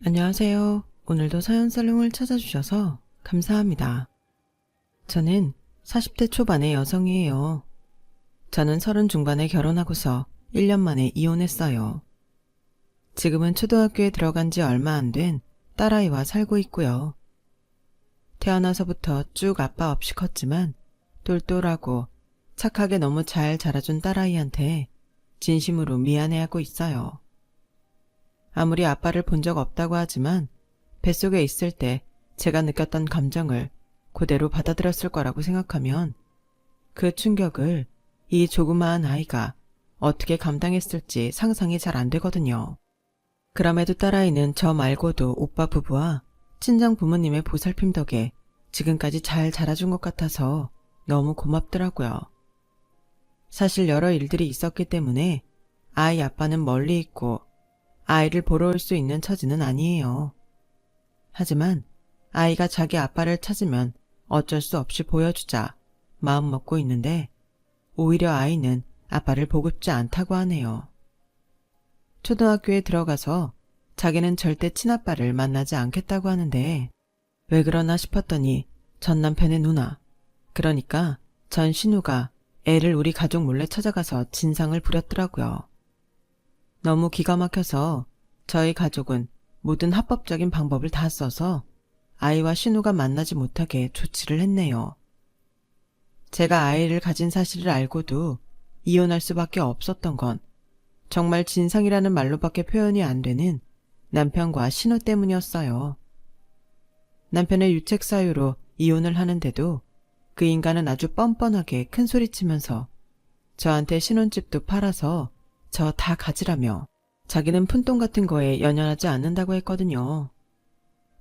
안녕하세요. 오늘도 사연살롱을 찾아주셔서 감사합니다. 저는 40대 초반의 여성이에요. 저는 30 중반에 결혼하고서 1년 만에 이혼했어요. 지금은 초등학교에 들어간 지 얼마 안 된 딸아이와 살고 있고요. 태어나서부터 쭉 아빠 없이 컸지만 똘똘하고 착하게 너무 잘 자라준 딸아이한테 진심으로 미안해하고 있어요. 아무리 아빠를 본 적 없다고 하지만 뱃속에 있을 때 제가 느꼈던 감정을 그대로 받아들였을 거라고 생각하면 그 충격을 이 조그마한 아이가 어떻게 감당했을지 상상이 잘 안 되거든요. 그럼에도 딸아이는 저 말고도 오빠 부부와 친정 부모님의 보살핌 덕에 지금까지 잘 자라준 것 같아서 너무 고맙더라고요. 사실 여러 일들이 있었기 때문에 아이 아빠는 멀리 있고 아이를 보러 올 수 있는 처지는 아니에요. 하지만 아이가 자기 아빠를 찾으면 어쩔 수 없이 보여주자 마음 먹고 있는데 오히려 아이는 아빠를 보고 싶지 않다고 하네요. 초등학교에 들어가서 자기는 절대 친아빠를 만나지 않겠다고 하는데 왜 그러나 싶었더니 전 남편의 누나, 그러니까 전 신우가 애를 우리 가족 몰래 찾아가서 진상을 부렸더라고요. 너무 기가 막혀서 저희 가족은 모든 합법적인 방법을 다 써서 아이와 신우가 만나지 못하게 조치를 했네요. 제가 아이를 가진 사실을 알고도 이혼할 수밖에 없었던 건 정말 진상이라는 말로밖에 표현이 안 되는 남편과 신우 때문이었어요. 남편의 유책 사유로 이혼을 하는데도 그 인간은 아주 뻔뻔하게 큰소리치면서 저한테 신혼집도 팔아서 저 다 가지라며 자기는 푼돈 같은 거에 연연하지 않는다고 했거든요.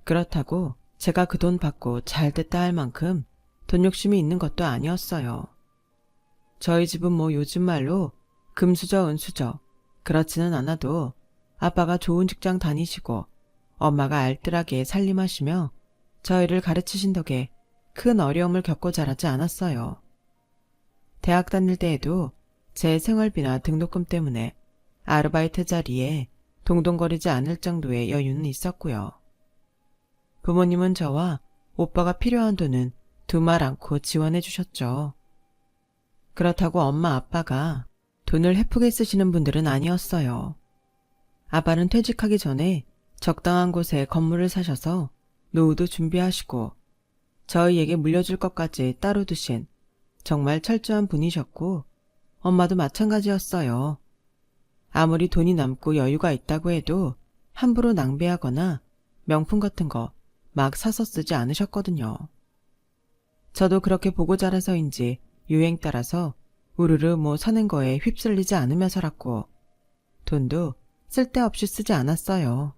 그렇다고 제가 그 돈 받고 잘 됐다 할 만큼 돈 욕심이 있는 것도 아니었어요. 저희 집은 뭐 요즘 말로 금수저 은수저 그렇지는 않아도 아빠가 좋은 직장 다니시고 엄마가 알뜰하게 살림하시며 저희를 가르치신 덕에 큰 어려움을 겪고 자라지 않았어요. 대학 다닐 때에도 제 생활비나 등록금 때문에 아르바이트 자리에 동동거리지 않을 정도의 여유는 있었고요. 부모님은 저와 오빠가 필요한 돈은 두말 않고 지원해 주셨죠. 그렇다고 엄마 아빠가 돈을 헤프게 쓰시는 분들은 아니었어요. 아빠는 퇴직하기 전에 적당한 곳에 건물을 사셔서 노후도 준비하시고 저희에게 물려줄 것까지 따로 두신 정말 철저한 분이셨고 엄마도 마찬가지였어요. 아무리 돈이 남고 여유가 있다고 해도 함부로 낭비하거나 명품 같은 거 막 사서 쓰지 않으셨거든요. 저도 그렇게 보고 자라서인지 유행 따라서 우르르 뭐 사는 거에 휩쓸리지 않으며 살았고 돈도 쓸데없이 쓰지 않았어요.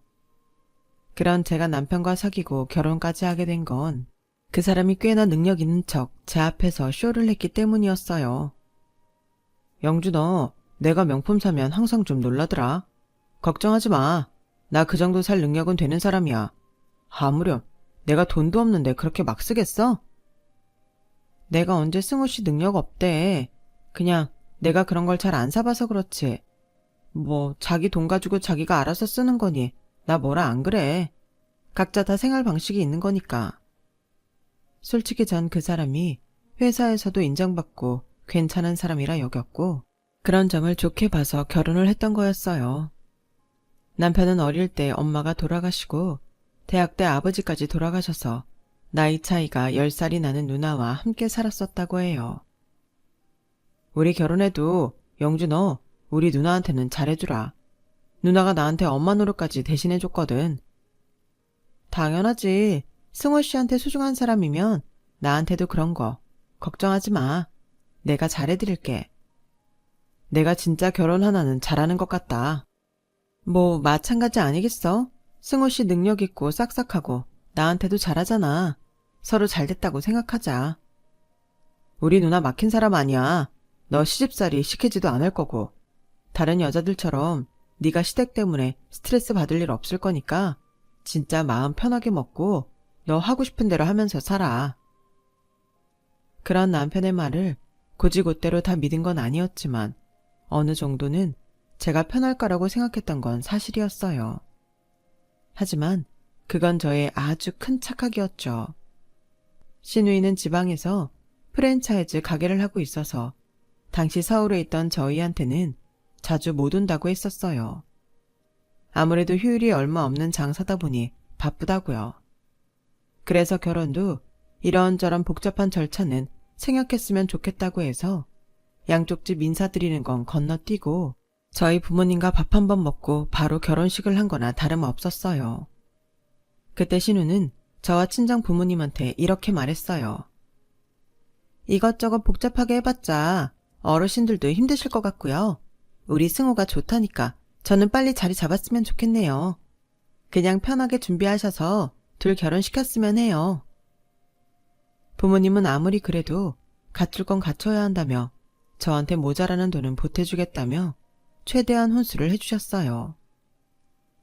그런 제가 남편과 사귀고 결혼까지 하게 된 건 그 사람이 꽤나 능력 있는 척 제 앞에서 쇼를 했기 때문이었어요. 영주 너 내가 명품 사면 항상 좀 놀라더라. 걱정하지 마. 나 그 정도 살 능력은 되는 사람이야. 아무렴 내가 돈도 없는데 그렇게 막 쓰겠어? 내가 언제 승우씨 능력 없대. 그냥 내가 그런 걸 잘 안 사봐서 그렇지. 뭐 자기 돈 가지고 자기가 알아서 쓰는 거니 나 뭐라 안 그래. 각자 다 생활 방식이 있는 거니까. 솔직히 전 그 사람이 회사에서도 인정받고 괜찮은 사람이라 여겼고 그런 점을 좋게 봐서 결혼을 했던 거였어요. 남편은 어릴 때 엄마가 돌아가시고 대학 때 아버지까지 돌아가셔서 나이 차이가 10살이 나는 누나와 함께 살았었다고 해요. 우리 결혼해도 영주 너 우리 누나한테는 잘해주라. 누나가 나한테 엄마 노릇까지 대신해줬거든. 당연하지. 승호 씨한테 소중한 사람이면 나한테도 그런 거 걱정하지 마. 내가 잘해드릴게. 내가 진짜 결혼 하나는 잘하는 것 같다. 뭐 마찬가지 아니겠어? 승호 씨 능력 있고 싹싹하고 나한테도 잘하잖아. 서로 잘됐다고 생각하자. 우리 누나 막힌 사람 아니야. 너 시집살이 시키지도 않을 거고 다른 여자들처럼 네가 시댁 때문에 스트레스 받을 일 없을 거니까 진짜 마음 편하게 먹고 너 하고 싶은 대로 하면서 살아. 그런 남편의 말을 곧이곧대로 다 믿은 건 아니었지만 어느 정도는 제가 편할 거라고 생각했던 건 사실이었어요. 하지만 그건 저의 아주 큰 착각이었죠. 신우이는 지방에서 프랜차이즈 가게를 하고 있어서 당시 서울에 있던 저희한테는 자주 못 온다고 했었어요. 아무래도 휴일이 얼마 없는 장사다 보니 바쁘다고요. 그래서 결혼도 이런저런 복잡한 절차는 생략했으면 좋겠다고 해서 양쪽 집 인사드리는 건 건너뛰고 저희 부모님과 밥 한 번 먹고 바로 결혼식을 한 거나 다름없었어요. 그때 신우는 저와 친정 부모님한테 이렇게 말했어요. 이것저것 복잡하게 해봤자 어르신들도 힘드실 것 같고요. 우리 승호가 좋다니까 저는 빨리 자리 잡았으면 좋겠네요. 그냥 편하게 준비하셔서 둘 결혼시켰으면 해요. 부모님은 아무리 그래도 갖출 건 갖춰야 한다며 저한테 모자라는 돈은 보태주겠다며 최대한 혼수를 해주셨어요.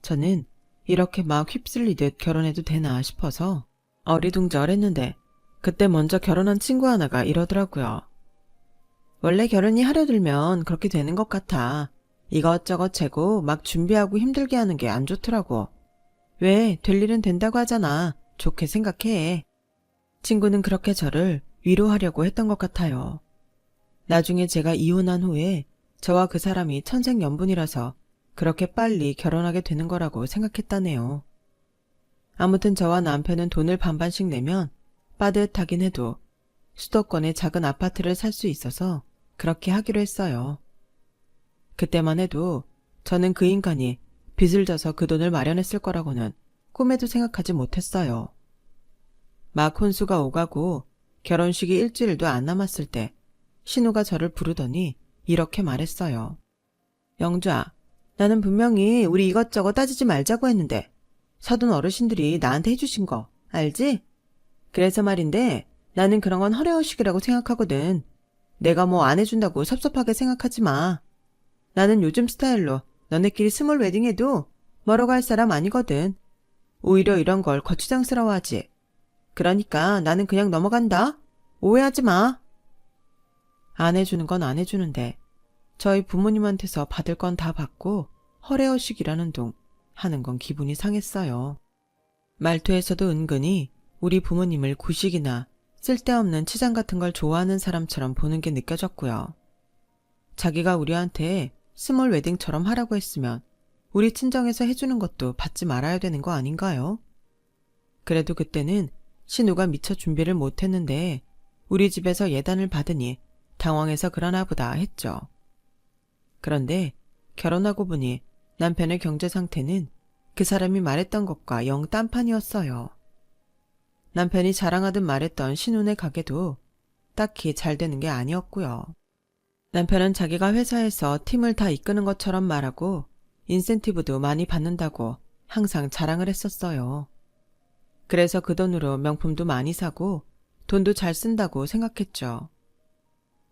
저는 이렇게 막 휩쓸리듯 결혼해도 되나 싶어서 어리둥절했는데 그때 먼저 결혼한 친구 하나가 이러더라고요. 원래 결혼이 하려 들면 그렇게 되는 것 같아. 이것저것 재고 막 준비하고 힘들게 하는 게 안 좋더라고. 왜 될 일은 된다고 하잖아. 좋게 생각해. 친구는 그렇게 저를 위로하려고 했던 것 같아요. 나중에 제가 이혼한 후에 저와 그 사람이 천생연분이라서 그렇게 빨리 결혼하게 되는 거라고 생각했다네요. 아무튼 저와 남편은 돈을 반반씩 내면 빠듯하긴 해도 수도권의 작은 아파트를 살 수 있어서 그렇게 하기로 했어요. 그때만 해도 저는 그 인간이 빚을 져서 그 돈을 마련했을 거라고는 꿈에도 생각하지 못했어요. 막 혼수가 오가고 결혼식이 일주일도 안 남았을 때 신우가 저를 부르더니 이렇게 말했어요. 영주아, 나는 분명히 우리 이것저것 따지지 말자고 했는데 사돈 어르신들이 나한테 해주신 거 알지? 그래서 말인데 나는 그런 건 허례허식이라고 생각하거든. 내가 뭐 안 해준다고 섭섭하게 생각하지 마. 나는 요즘 스타일로 너네끼리 스몰 웨딩해도 뭐라고 할 사람 아니거든. 오히려 이런 걸 거추장스러워하지. 그러니까 나는 그냥 넘어간다. 오해하지 마. 안 해주는 건 안 해주는데 저희 부모님한테서 받을 건 다 받고 허례허식이라는 둥 하는 건 기분이 상했어요. 말투에서도 은근히 우리 부모님을 구식이나 쓸데없는 치장 같은 걸 좋아하는 사람처럼 보는 게 느껴졌고요. 자기가 우리한테 스몰 웨딩처럼 하라고 했으면 우리 친정에서 해주는 것도 받지 말아야 되는 거 아닌가요? 그래도 그때는 신우가 미처 준비를 못했는데 우리 집에서 예단을 받으니 당황해서 그러나 보다 했죠. 그런데 결혼하고 보니 남편의 경제 상태는 그 사람이 말했던 것과 영 딴판이었어요. 남편이 자랑하듯 말했던 신혼의 가게도 딱히 잘 되는 게 아니었고요. 남편은 자기가 회사에서 팀을 다 이끄는 것처럼 말하고 인센티브도 많이 받는다고 항상 자랑을 했었어요. 그래서 그 돈으로 명품도 많이 사고 돈도 잘 쓴다고 생각했죠.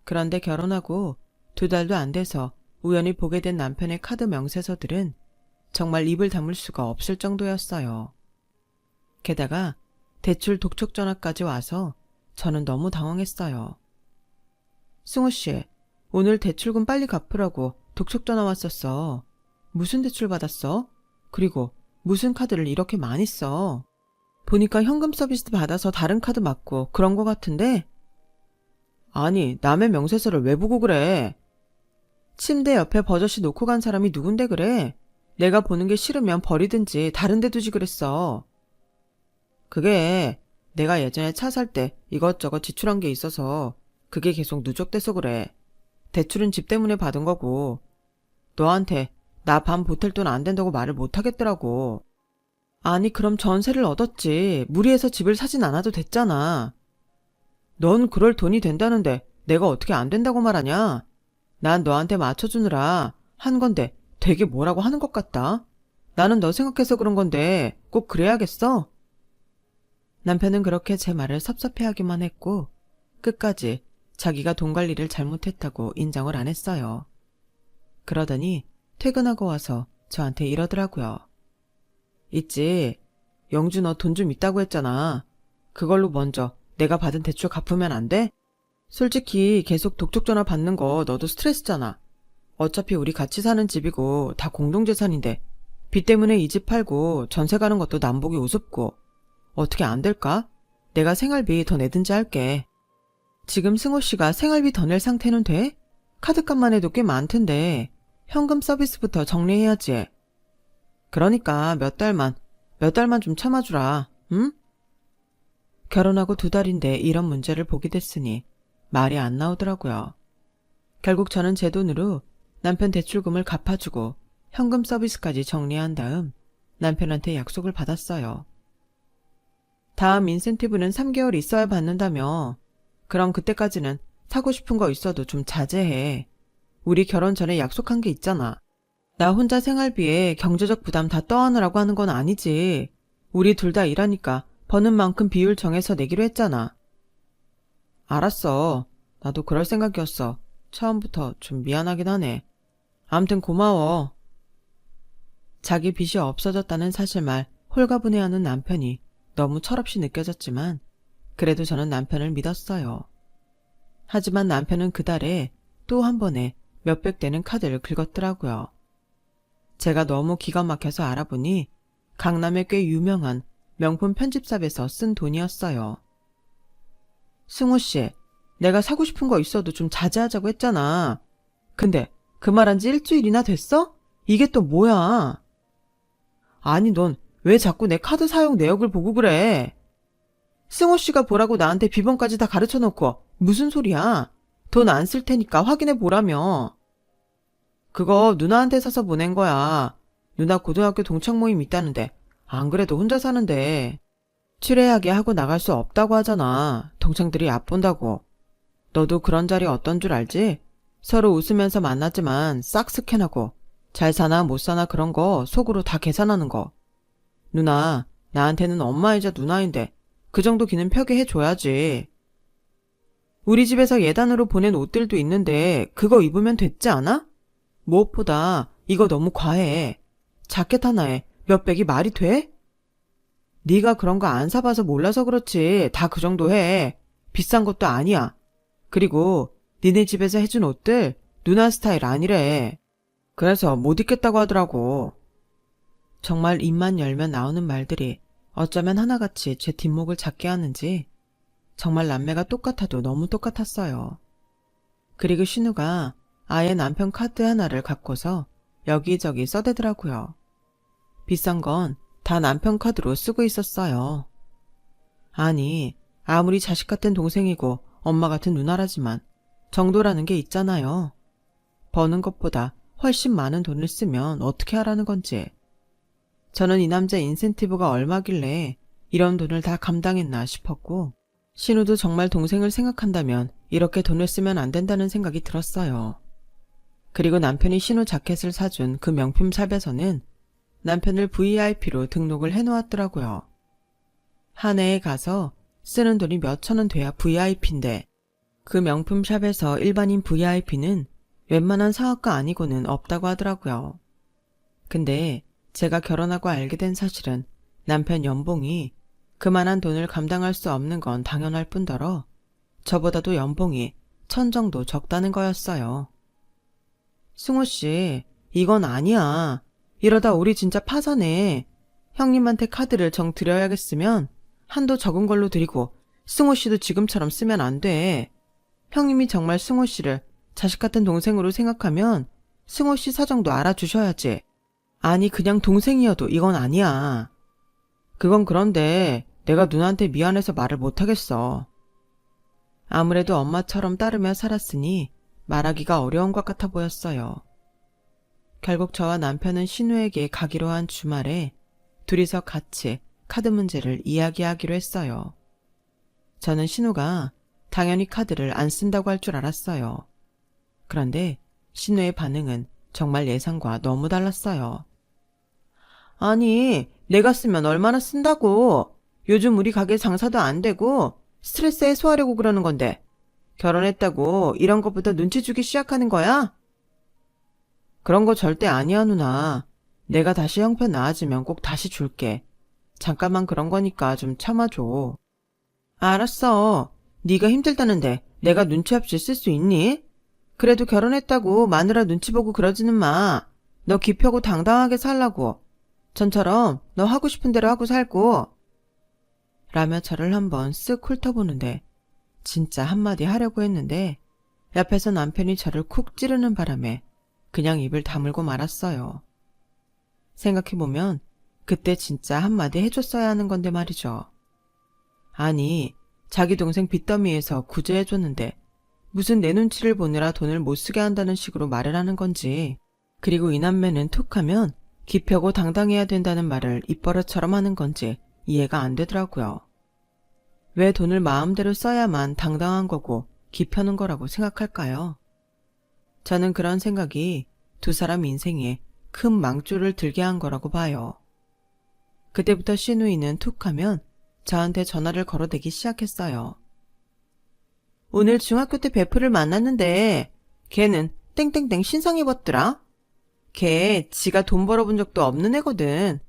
그런데 결혼하고 2달도 안 돼서 우연히 보게 된 남편의 카드 명세서들은 정말 입을 다물 수가 없을 정도였어요. 게다가 대출 독촉 전화까지 와서 저는 너무 당황했어요. 승우 씨, 오늘 대출금 빨리 갚으라고 독촉 전화 왔었어. 무슨 대출 받았어? 그리고 무슨 카드를 이렇게 많이 써? 보니까 현금 서비스 받아서 다른 카드 맞고 그런 거 같은데? 아니, 남의 명세서를 왜 보고 그래? 침대 옆에 버젓이 놓고 간 사람이 누군데 그래? 내가 보는 게 싫으면 버리든지 다른 데 두지 그랬어. 그게 내가 예전에 차 살 때 이것저것 지출한 게 있어서 그게 계속 누적돼서 그래. 대출은 집 때문에 받은 거고. 너한테 나 밤 보탤 돈 안 된다고 말을 못 하겠더라고. 아니 그럼 전세를 얻었지. 무리해서 집을 사진 않아도 됐잖아. 넌 그럴 돈이 된다는데 내가 어떻게 안 된다고 말하냐? 난 너한테 맞춰주느라 한 건데 되게 뭐라고 하는 것 같다. 나는 너 생각해서 그런 건데 꼭 그래야겠어? 남편은 그렇게 제 말을 섭섭해하기만 했고 끝까지 자기가 돈 관리를 잘못했다고 인정을 안 했어요. 그러더니 퇴근하고 와서 저한테 이러더라고요. 있지. 영주 너 돈 좀 있다고 했잖아. 그걸로 먼저 내가 받은 대출 갚으면 안 돼? 솔직히 계속 독촉 전화 받는 거 너도 스트레스잖아. 어차피 우리 같이 사는 집이고 다 공동재산인데 빚 때문에 이 집 팔고 전세 가는 것도 남보기 우습고. 어떻게 안 될까? 내가 생활비 더 내든지 할게. 지금 승호 씨가 생활비 더 낼 상태는 돼? 카드값만 해도 꽤 많던데 현금 서비스부터 정리해야지. 그러니까 몇 달만 좀 참아주라, 응? 결혼하고 2달인데 이런 문제를 보게 됐으니 말이 안 나오더라고요. 결국 저는 제 돈으로 남편 대출금을 갚아주고 현금 서비스까지 정리한 다음 남편한테 약속을 받았어요. 다음 인센티브는 3개월 있어야 받는다며. 그럼 그때까지는 사고 싶은 거 있어도 좀 자제해. 우리 결혼 전에 약속한 게 있잖아. 나 혼자 생활비에 경제적 부담 다 떠안으라고 하는 건 아니지. 우리 둘 다 일하니까 버는 만큼 비율 정해서 내기로 했잖아. 알았어. 나도 그럴 생각이었어. 처음부터 좀 미안하긴 하네. 암튼 고마워. 자기 빚이 없어졌다는 사실만 홀가분해하는 남편이 너무 철없이 느껴졌지만 그래도 저는 남편을 믿었어요. 하지만 남편은 그달에 또 한 번에 몇백 되는 카드를 긁었더라고요. 제가 너무 기가 막혀서 알아보니 강남의 꽤 유명한 명품 편집샵에서 쓴 돈이었어요. 승호 씨, 내가 사고 싶은 거 있어도 좀 자제하자고 했잖아. 근데 그 말한 지 일주일이나 됐어? 이게 또 뭐야? 아니 넌 왜 자꾸 내 카드 사용 내역을 보고 그래? 승호 씨가 보라고 나한테 비번까지 다 가르쳐 놓고 무슨 소리야? 돈 안 쓸 테니까 확인해 보라며. 그거 누나한테 사서 보낸 거야. 누나 고등학교 동창 모임 있다는데 안 그래도 혼자 사는데 취례하게 하고 나갈 수 없다고 하잖아. 동창들이 얕본다고. 너도 그런 자리 어떤 줄 알지? 서로 웃으면서 만났지만 싹 스캔하고 잘 사나 못 사나 그런 거 속으로 다 계산하는 거. 누나, 나한테는 엄마이자 누나인데 그 정도 기는 펴게 해줘야지. 우리 집에서 예단으로 보낸 옷들도 있는데 그거 입으면 됐지 않아? 무엇보다 이거 너무 과해. 자켓 하나에 몇백이 말이 돼? 네가 그런 거 안 사봐서 몰라서 그렇지. 다 그 정도 해. 비싼 것도 아니야. 그리고 니네 집에서 해준 옷들 누나 스타일 아니래. 그래서 못 입겠다고 하더라고. 정말 입만 열면 나오는 말들이 어쩌면 하나같이 제 뒷목을 잡게 하는지 정말 남매가 똑같아도 너무 똑같았어요. 그리고 신우가 아예 남편 카드 하나를 갖고서 여기저기 써대더라고요. 비싼 건 다 남편 카드로 쓰고 있었어요. 아니, 아무리 자식 같은 동생이고 엄마 같은 누나라지만 정도라는 게 있잖아요. 버는 것보다 훨씬 많은 돈을 쓰면 어떻게 하라는 건지. 저는 이 남자 인센티브가 얼마길래 이런 돈을 다 감당했나 싶었고 신우도 정말 동생을 생각한다면 이렇게 돈을 쓰면 안 된다는 생각이 들었어요. 그리고 남편이 신우 자켓을 사준 그 명품 샵에서는 남편을 VIP로 등록을 해놓았더라고요. 한 해에 가서 쓰는 돈이 몇천 원 돼야 VIP인데 그 명품 샵에서 일반인 VIP는 웬만한 사업가 아니고는 없다고 하더라고요. 근데 제가 결혼하고 알게 된 사실은 남편 연봉이 그만한 돈을 감당할 수 없는 건 당연할 뿐더러 저보다도 연봉이 1000 정도 적다는 거였어요. 승호 씨, 이건 아니야. 이러다 우리 진짜 파산해. 형님한테 카드를 정 드려야겠으면 한도 적은 걸로 드리고 승호 씨도 지금처럼 쓰면 안 돼. 형님이 정말 승호 씨를 자식 같은 동생으로 생각하면 승호 씨 사정도 알아주셔야지. 아니 그냥 동생이어도 이건 아니야. 그건 그런데 내가 누나한테 미안해서 말을 못하겠어. 아무래도 엄마처럼 따르며 살았으니 말하기가 어려운 것 같아 보였어요. 결국 저와 남편은 신우에게 가기로 한 주말에 둘이서 같이 카드 문제를 이야기하기로 했어요. 저는 신우가 당연히 카드를 안 쓴다고 할 줄 알았어요. 그런데 신우의 반응은 정말 예상과 너무 달랐어요. 아니, 내가 쓰면 얼마나 쓴다고. 요즘 우리 가게 장사도 안 되고 스트레스 해소하려고 그러는 건데 결혼했다고 이런 것부터 눈치 주기 시작하는 거야? 그런 거 절대 아니야 누나. 내가 다시 형편 나아지면 꼭 다시 줄게. 잠깐만 그런 거니까 좀 참아줘. 알았어. 네가 힘들다는데 내가 눈치 없이 쓸 수 있니? 그래도 결혼했다고 마누라 눈치 보고 그러지는 마. 너 기펴고 당당하게 살라고. 전처럼 너 하고 싶은 대로 하고 살고 라며 저를 한번 쓱 훑어보는데 진짜 한마디 하려고 했는데 옆에서 남편이 저를 쿡 찌르는 바람에 그냥 입을 다물고 말았어요. 생각해보면 그때 진짜 한마디 해줬어야 하는 건데 말이죠. 아니, 자기 동생 빚더미에서 구제해줬는데 무슨 내 눈치를 보느라 돈을 못 쓰게 한다는 식으로 말을 하는 건지, 그리고 이 남매는 툭하면 기펴고 당당해야 된다는 말을 입버릇처럼 하는 건지 이해가 안 되더라고요. 왜 돈을 마음대로 써야만 당당한 거고 기펴는 거라고 생각할까요? 저는 그런 생각이 두 사람 인생에 큰 망조를 들게 한 거라고 봐요. 그때부터 시누이는 툭하면 저한테 전화를 걸어대기 시작했어요. 오늘 중학교 때 베프를 만났는데 걔는 땡땡땡 신상 입었더라. 걔 지가 돈 벌어본 적도 없는 애거든.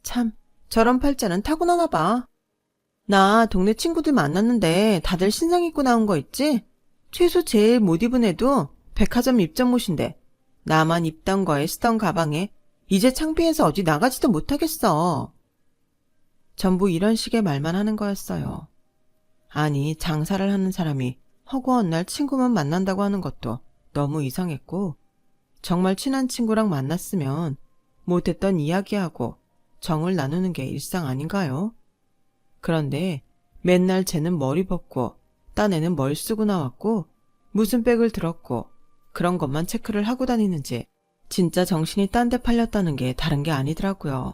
참 저런 팔자는 타고나나 봐. 나 동네 친구들 만났는데 다들 신상 입고 나온 거 있지? 최소 제일 못 입은 애도 백화점 입점옷인데 나만 입던 거에 쓰던 가방에 이제 창피해서 어디 나가지도 못하겠어. 전부 이런 식의 말만 하는 거였어요. 아니, 장사를 하는 사람이 허구한 날 친구만 만난다고 하는 것도 너무 이상했고, 정말 친한 친구랑 만났으면 못했던 이야기하고 정을 나누는 게 일상 아닌가요? 그런데 맨날 쟤는 머리 벗고 딴 애는 뭘 쓰고 나왔고 무슨 백을 들었고 그런 것만 체크를 하고 다니는지 진짜 정신이 딴 데 팔렸다는 게 다른 게 아니더라고요.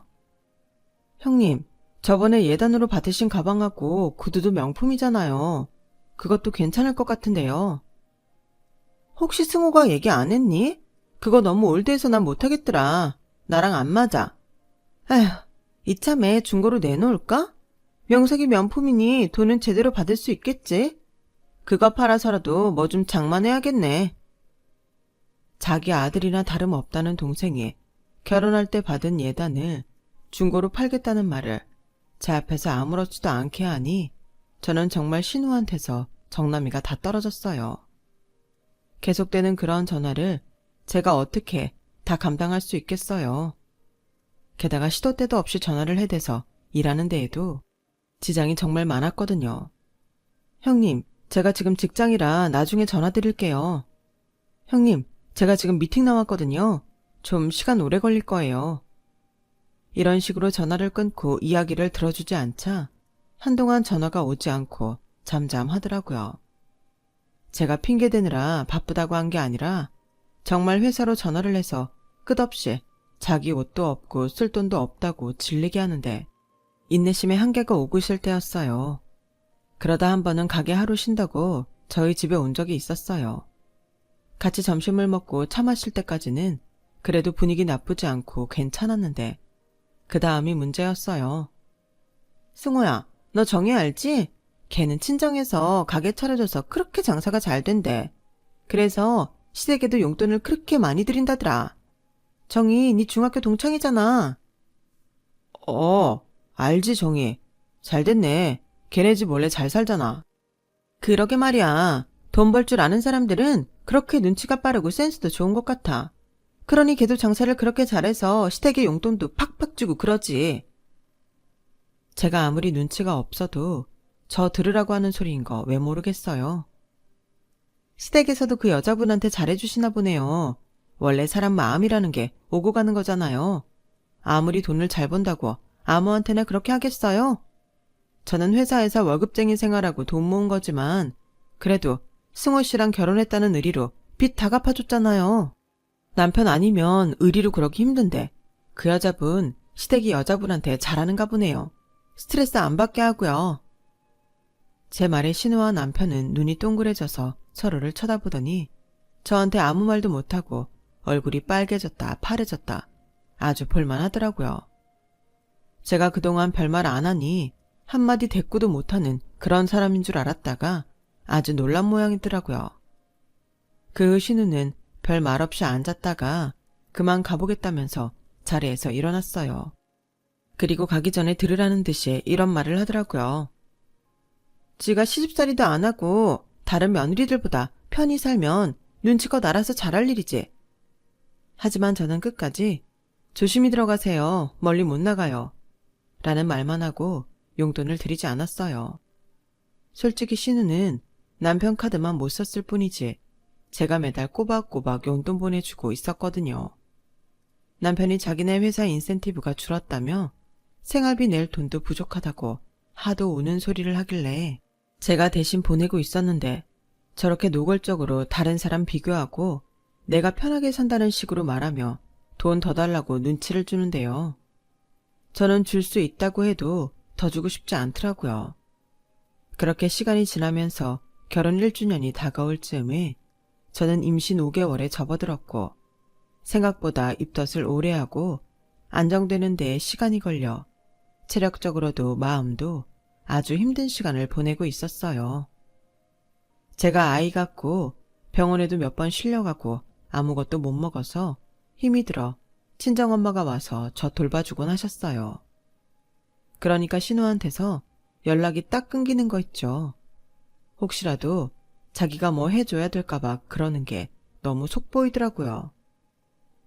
형님, 저번에 예단으로 받으신 가방하고 구두도 명품이잖아요. 그것도 괜찮을 것 같은데요. 혹시 승호가 얘기 안 했니? 그거 너무 올드해서 난 못하겠더라. 나랑 안 맞아. 에휴, 이참에 중고로 내놓을까? 명색이 명품이니 돈은 제대로 받을 수 있겠지? 그거 팔아서라도 뭐 좀 장만해야겠네. 자기 아들이나 다름없다는 동생이 결혼할 때 받은 예단을 중고로 팔겠다는 말을 제 앞에서 아무렇지도 않게 하니 저는 정말 신우한테서 정남이가 다 떨어졌어요. 계속되는 그런 전화를 제가 어떻게 다 감당할 수 있겠어요. 게다가 시도 때도 없이 전화를 해대서 일하는 데에도 지장이 정말 많았거든요. 형님, 제가 지금 직장이라 나중에 전화 드릴게요. 형님, 제가 지금 미팅 나왔거든요. 좀 시간 오래 걸릴 거예요. 이런 식으로 전화를 끊고 이야기를 들어주지 않자 한동안 전화가 오지 않고 잠잠하더라고요. 제가 핑계대느라 바쁘다고 한 게 아니라 정말 회사로 전화를 해서 끝없이 자기 옷도 없고 쓸 돈도 없다고 질리게 하는데 인내심의 한계가 오고 있을 때였어요. 그러다 한 번은 가게 하루 쉰다고 저희 집에 온 적이 있었어요. 같이 점심을 먹고 차 마실 때까지는 그래도 분위기 나쁘지 않고 괜찮았는데 그 다음이 문제였어요. 승호야, 너 정혜 알지? 걔는 친정에서 가게 차려줘서 그렇게 장사가 잘 된대. 그래서 시댁에도 용돈을 그렇게 많이 드린다더라. 정희, 네 중학교 동창이잖아. 알지 정희. 잘 됐네. 걔네 집 원래 잘 살잖아. 그러게 말이야. 돈 벌 줄 아는 사람들은 그렇게 눈치가 빠르고 센스도 좋은 것 같아. 그러니 걔도 장사를 그렇게 잘해서 시댁에 용돈도 팍팍 주고 그러지. 제가 아무리 눈치가 없어도 저 들으라고 하는 소리인 거 왜 모르겠어요. 시댁에서도 그 여자분한테 잘해주시나 보네요. 원래 사람 마음이라는 게 오고 가는 거잖아요. 아무리 돈을 잘 번다고 아무한테나 그렇게 하겠어요? 저는 회사에서 월급쟁이 생활하고 돈 모은 거지만 그래도 승호 씨랑 결혼했다는 의리로 빚 다 갚아줬잖아요. 남편 아니면 의리로 그러기 힘든데 그 여자분 시댁이 여자분한테 잘하는가 보네요. 스트레스 안 받게 하고요. 제 말에 신우와 남편은 눈이 동그래져서 서로를 쳐다보더니 저한테 아무 말도 못하고 얼굴이 빨개졌다 파래졌다 아주 볼만하더라고요. 제가 그동안 별말 안 하니 한마디 대꾸도 못하는 그런 사람인 줄 알았다가 아주 놀란 모양이더라고요. 그 신우는 별 말 없이 앉았다가 그만 가보겠다면서 자리에서 일어났어요. 그리고 가기 전에 들으라는 듯이 이런 말을 하더라고요. 지가 시집살이도 안 하고 다른 며느리들보다 편히 살면 눈치껏 알아서 잘할 일이지. 하지만 저는 끝까지 조심히 들어가세요. 멀리 못 나가요. 라는 말만 하고 용돈을 드리지 않았어요. 솔직히 신우는 남편 카드만 못 썼을 뿐이지 제가 매달 꼬박꼬박 용돈 보내주고 있었거든요. 남편이 자기네 회사 인센티브가 줄었다며 생활비 낼 돈도 부족하다고 하도 우는 소리를 하길래 제가 대신 보내고 있었는데 저렇게 노골적으로 다른 사람 비교하고 내가 편하게 산다는 식으로 말하며 돈 더 달라고 눈치를 주는데요. 저는 줄 수 있다고 해도 더 주고 싶지 않더라고요. 그렇게 시간이 지나면서 결혼 1주년이 다가올 즈음에 저는 임신 5개월에 접어들었고 생각보다 입덧을 오래 하고 안정되는 데에 시간이 걸려 체력적으로도 마음도 아주 힘든 시간을 보내고 있었어요. 제가 아이 갖고 병원에도 몇 번 실려가고 아무것도 못 먹어서 힘이 들어 친정엄마가 와서 저 돌봐주곤 하셨어요. 그러니까 신우한테서 연락이 딱 끊기는 거 있죠. 혹시라도 자기가 뭐 해줘야 될까봐 그러는 게 너무 속보이더라고요.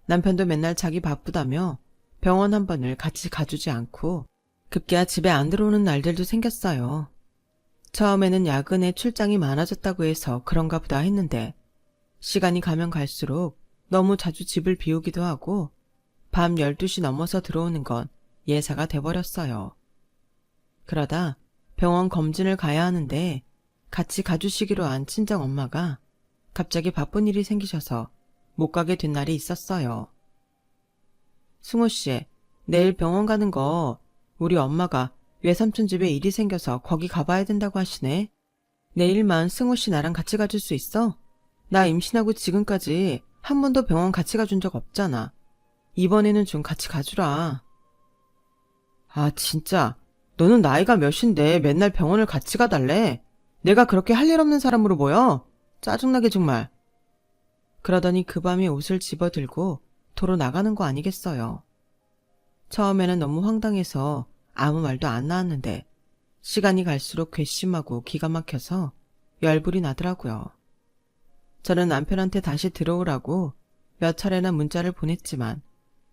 남편도 맨날 자기 바쁘다며 병원 한 번을 같이 가주지 않고 급기야 집에 안 들어오는 날들도 생겼어요. 처음에는 야근에 출장이 많아졌다고 해서 그런가 보다 했는데 시간이 가면 갈수록 너무 자주 집을 비우기도 하고 밤 12시 넘어서 들어오는 건 예사가 돼버렸어요. 그러다 병원 검진을 가야 하는데 같이 가주시기로 한 친정엄마가 갑자기 바쁜 일이 생기셔서 못 가게 된 날이 있었어요. 승호씨, 내일 병원 가는 거 우리 엄마가 외삼촌 집에 일이 생겨서 거기 가봐야 된다고 하시네. 내일만 승호씨 나랑 같이 가줄 수 있어? 나 임신하고 지금까지 한 번도 병원 같이 가준 적 없잖아. 이번에는 좀 같이 가주라. 아 진짜 너는 나이가 몇인데 맨날 병원을 같이 가달래? 내가 그렇게 할 일 없는 사람으로 보여? 짜증나게 정말. 그러더니 그 밤에 옷을 집어들고 도로 나가는 거 아니겠어요. 처음에는 너무 황당해서 아무 말도 안 나왔는데 시간이 갈수록 괘씸하고 기가 막혀서 열불이 나더라고요. 저는 남편한테 다시 들어오라고 몇 차례나 문자를 보냈지만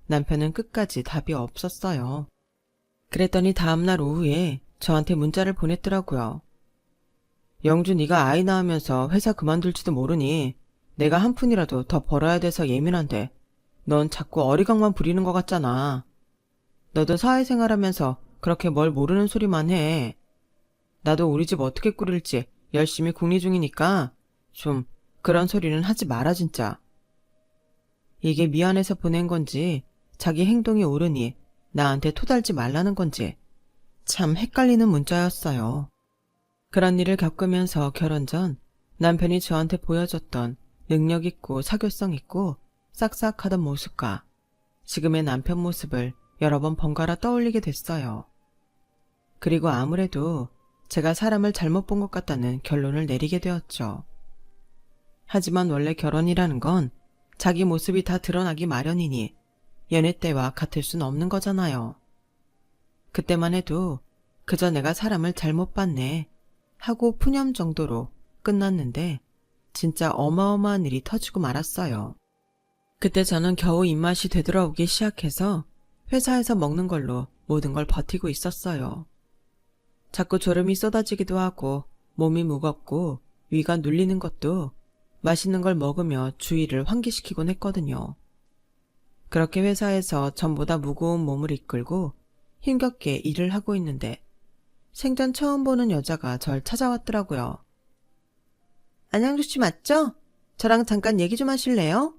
남편은 끝까지 답이 없었어요. 그랬더니 다음날 오후에 저한테 문자를 보냈더라고요. 영주 네가 아이 낳으면서 회사 그만둘지도 모르니 내가 한 푼이라도 더 벌어야 돼서 예민한데 넌 자꾸 어리광만 부리는 것 같잖아. 너도 사회생활하면서 그렇게 뭘 모르는 소리만 해. 나도 우리 집 어떻게 꾸릴지 열심히 궁리 중이니까 좀 그런 소리는 하지 마라 진짜. 이게 미안해서 보낸 건지 자기 행동이 옳으니 나한테 토달지 말라는 건지 참 헷갈리는 문자였어요. 그런 일을 겪으면서 결혼 전 남편이 저한테 보여줬던 능력 있고 사교성 있고 싹싹하던 모습과 지금의 남편 모습을 여러 번 번갈아 떠올리게 됐어요. 그리고 아무래도 제가 사람을 잘못 본 것 같다는 결론을 내리게 되었죠. 하지만 원래 결혼이라는 건 자기 모습이 다 드러나기 마련이니 연애 때와 같을 순 없는 거잖아요. 그때만 해도 그저 내가 사람을 잘못 봤네 하고 푸념 정도로 끝났는데 진짜 어마어마한 일이 터지고 말았어요. 그때 저는 겨우 입맛이 되돌아오기 시작해서 회사에서 먹는 걸로 모든 걸 버티고 있었어요. 자꾸 졸음이 쏟아지기도 하고 몸이 무겁고 위가 눌리는 것도 맛있는 걸 먹으며 주의를 환기시키곤 했거든요. 그렇게 회사에서 전보다 무거운 몸을 이끌고 힘겹게 일을 하고 있는데 생전 처음 보는 여자가 절 찾아왔더라고요. 안양주 씨 맞죠? 저랑 잠깐 얘기 좀 하실래요?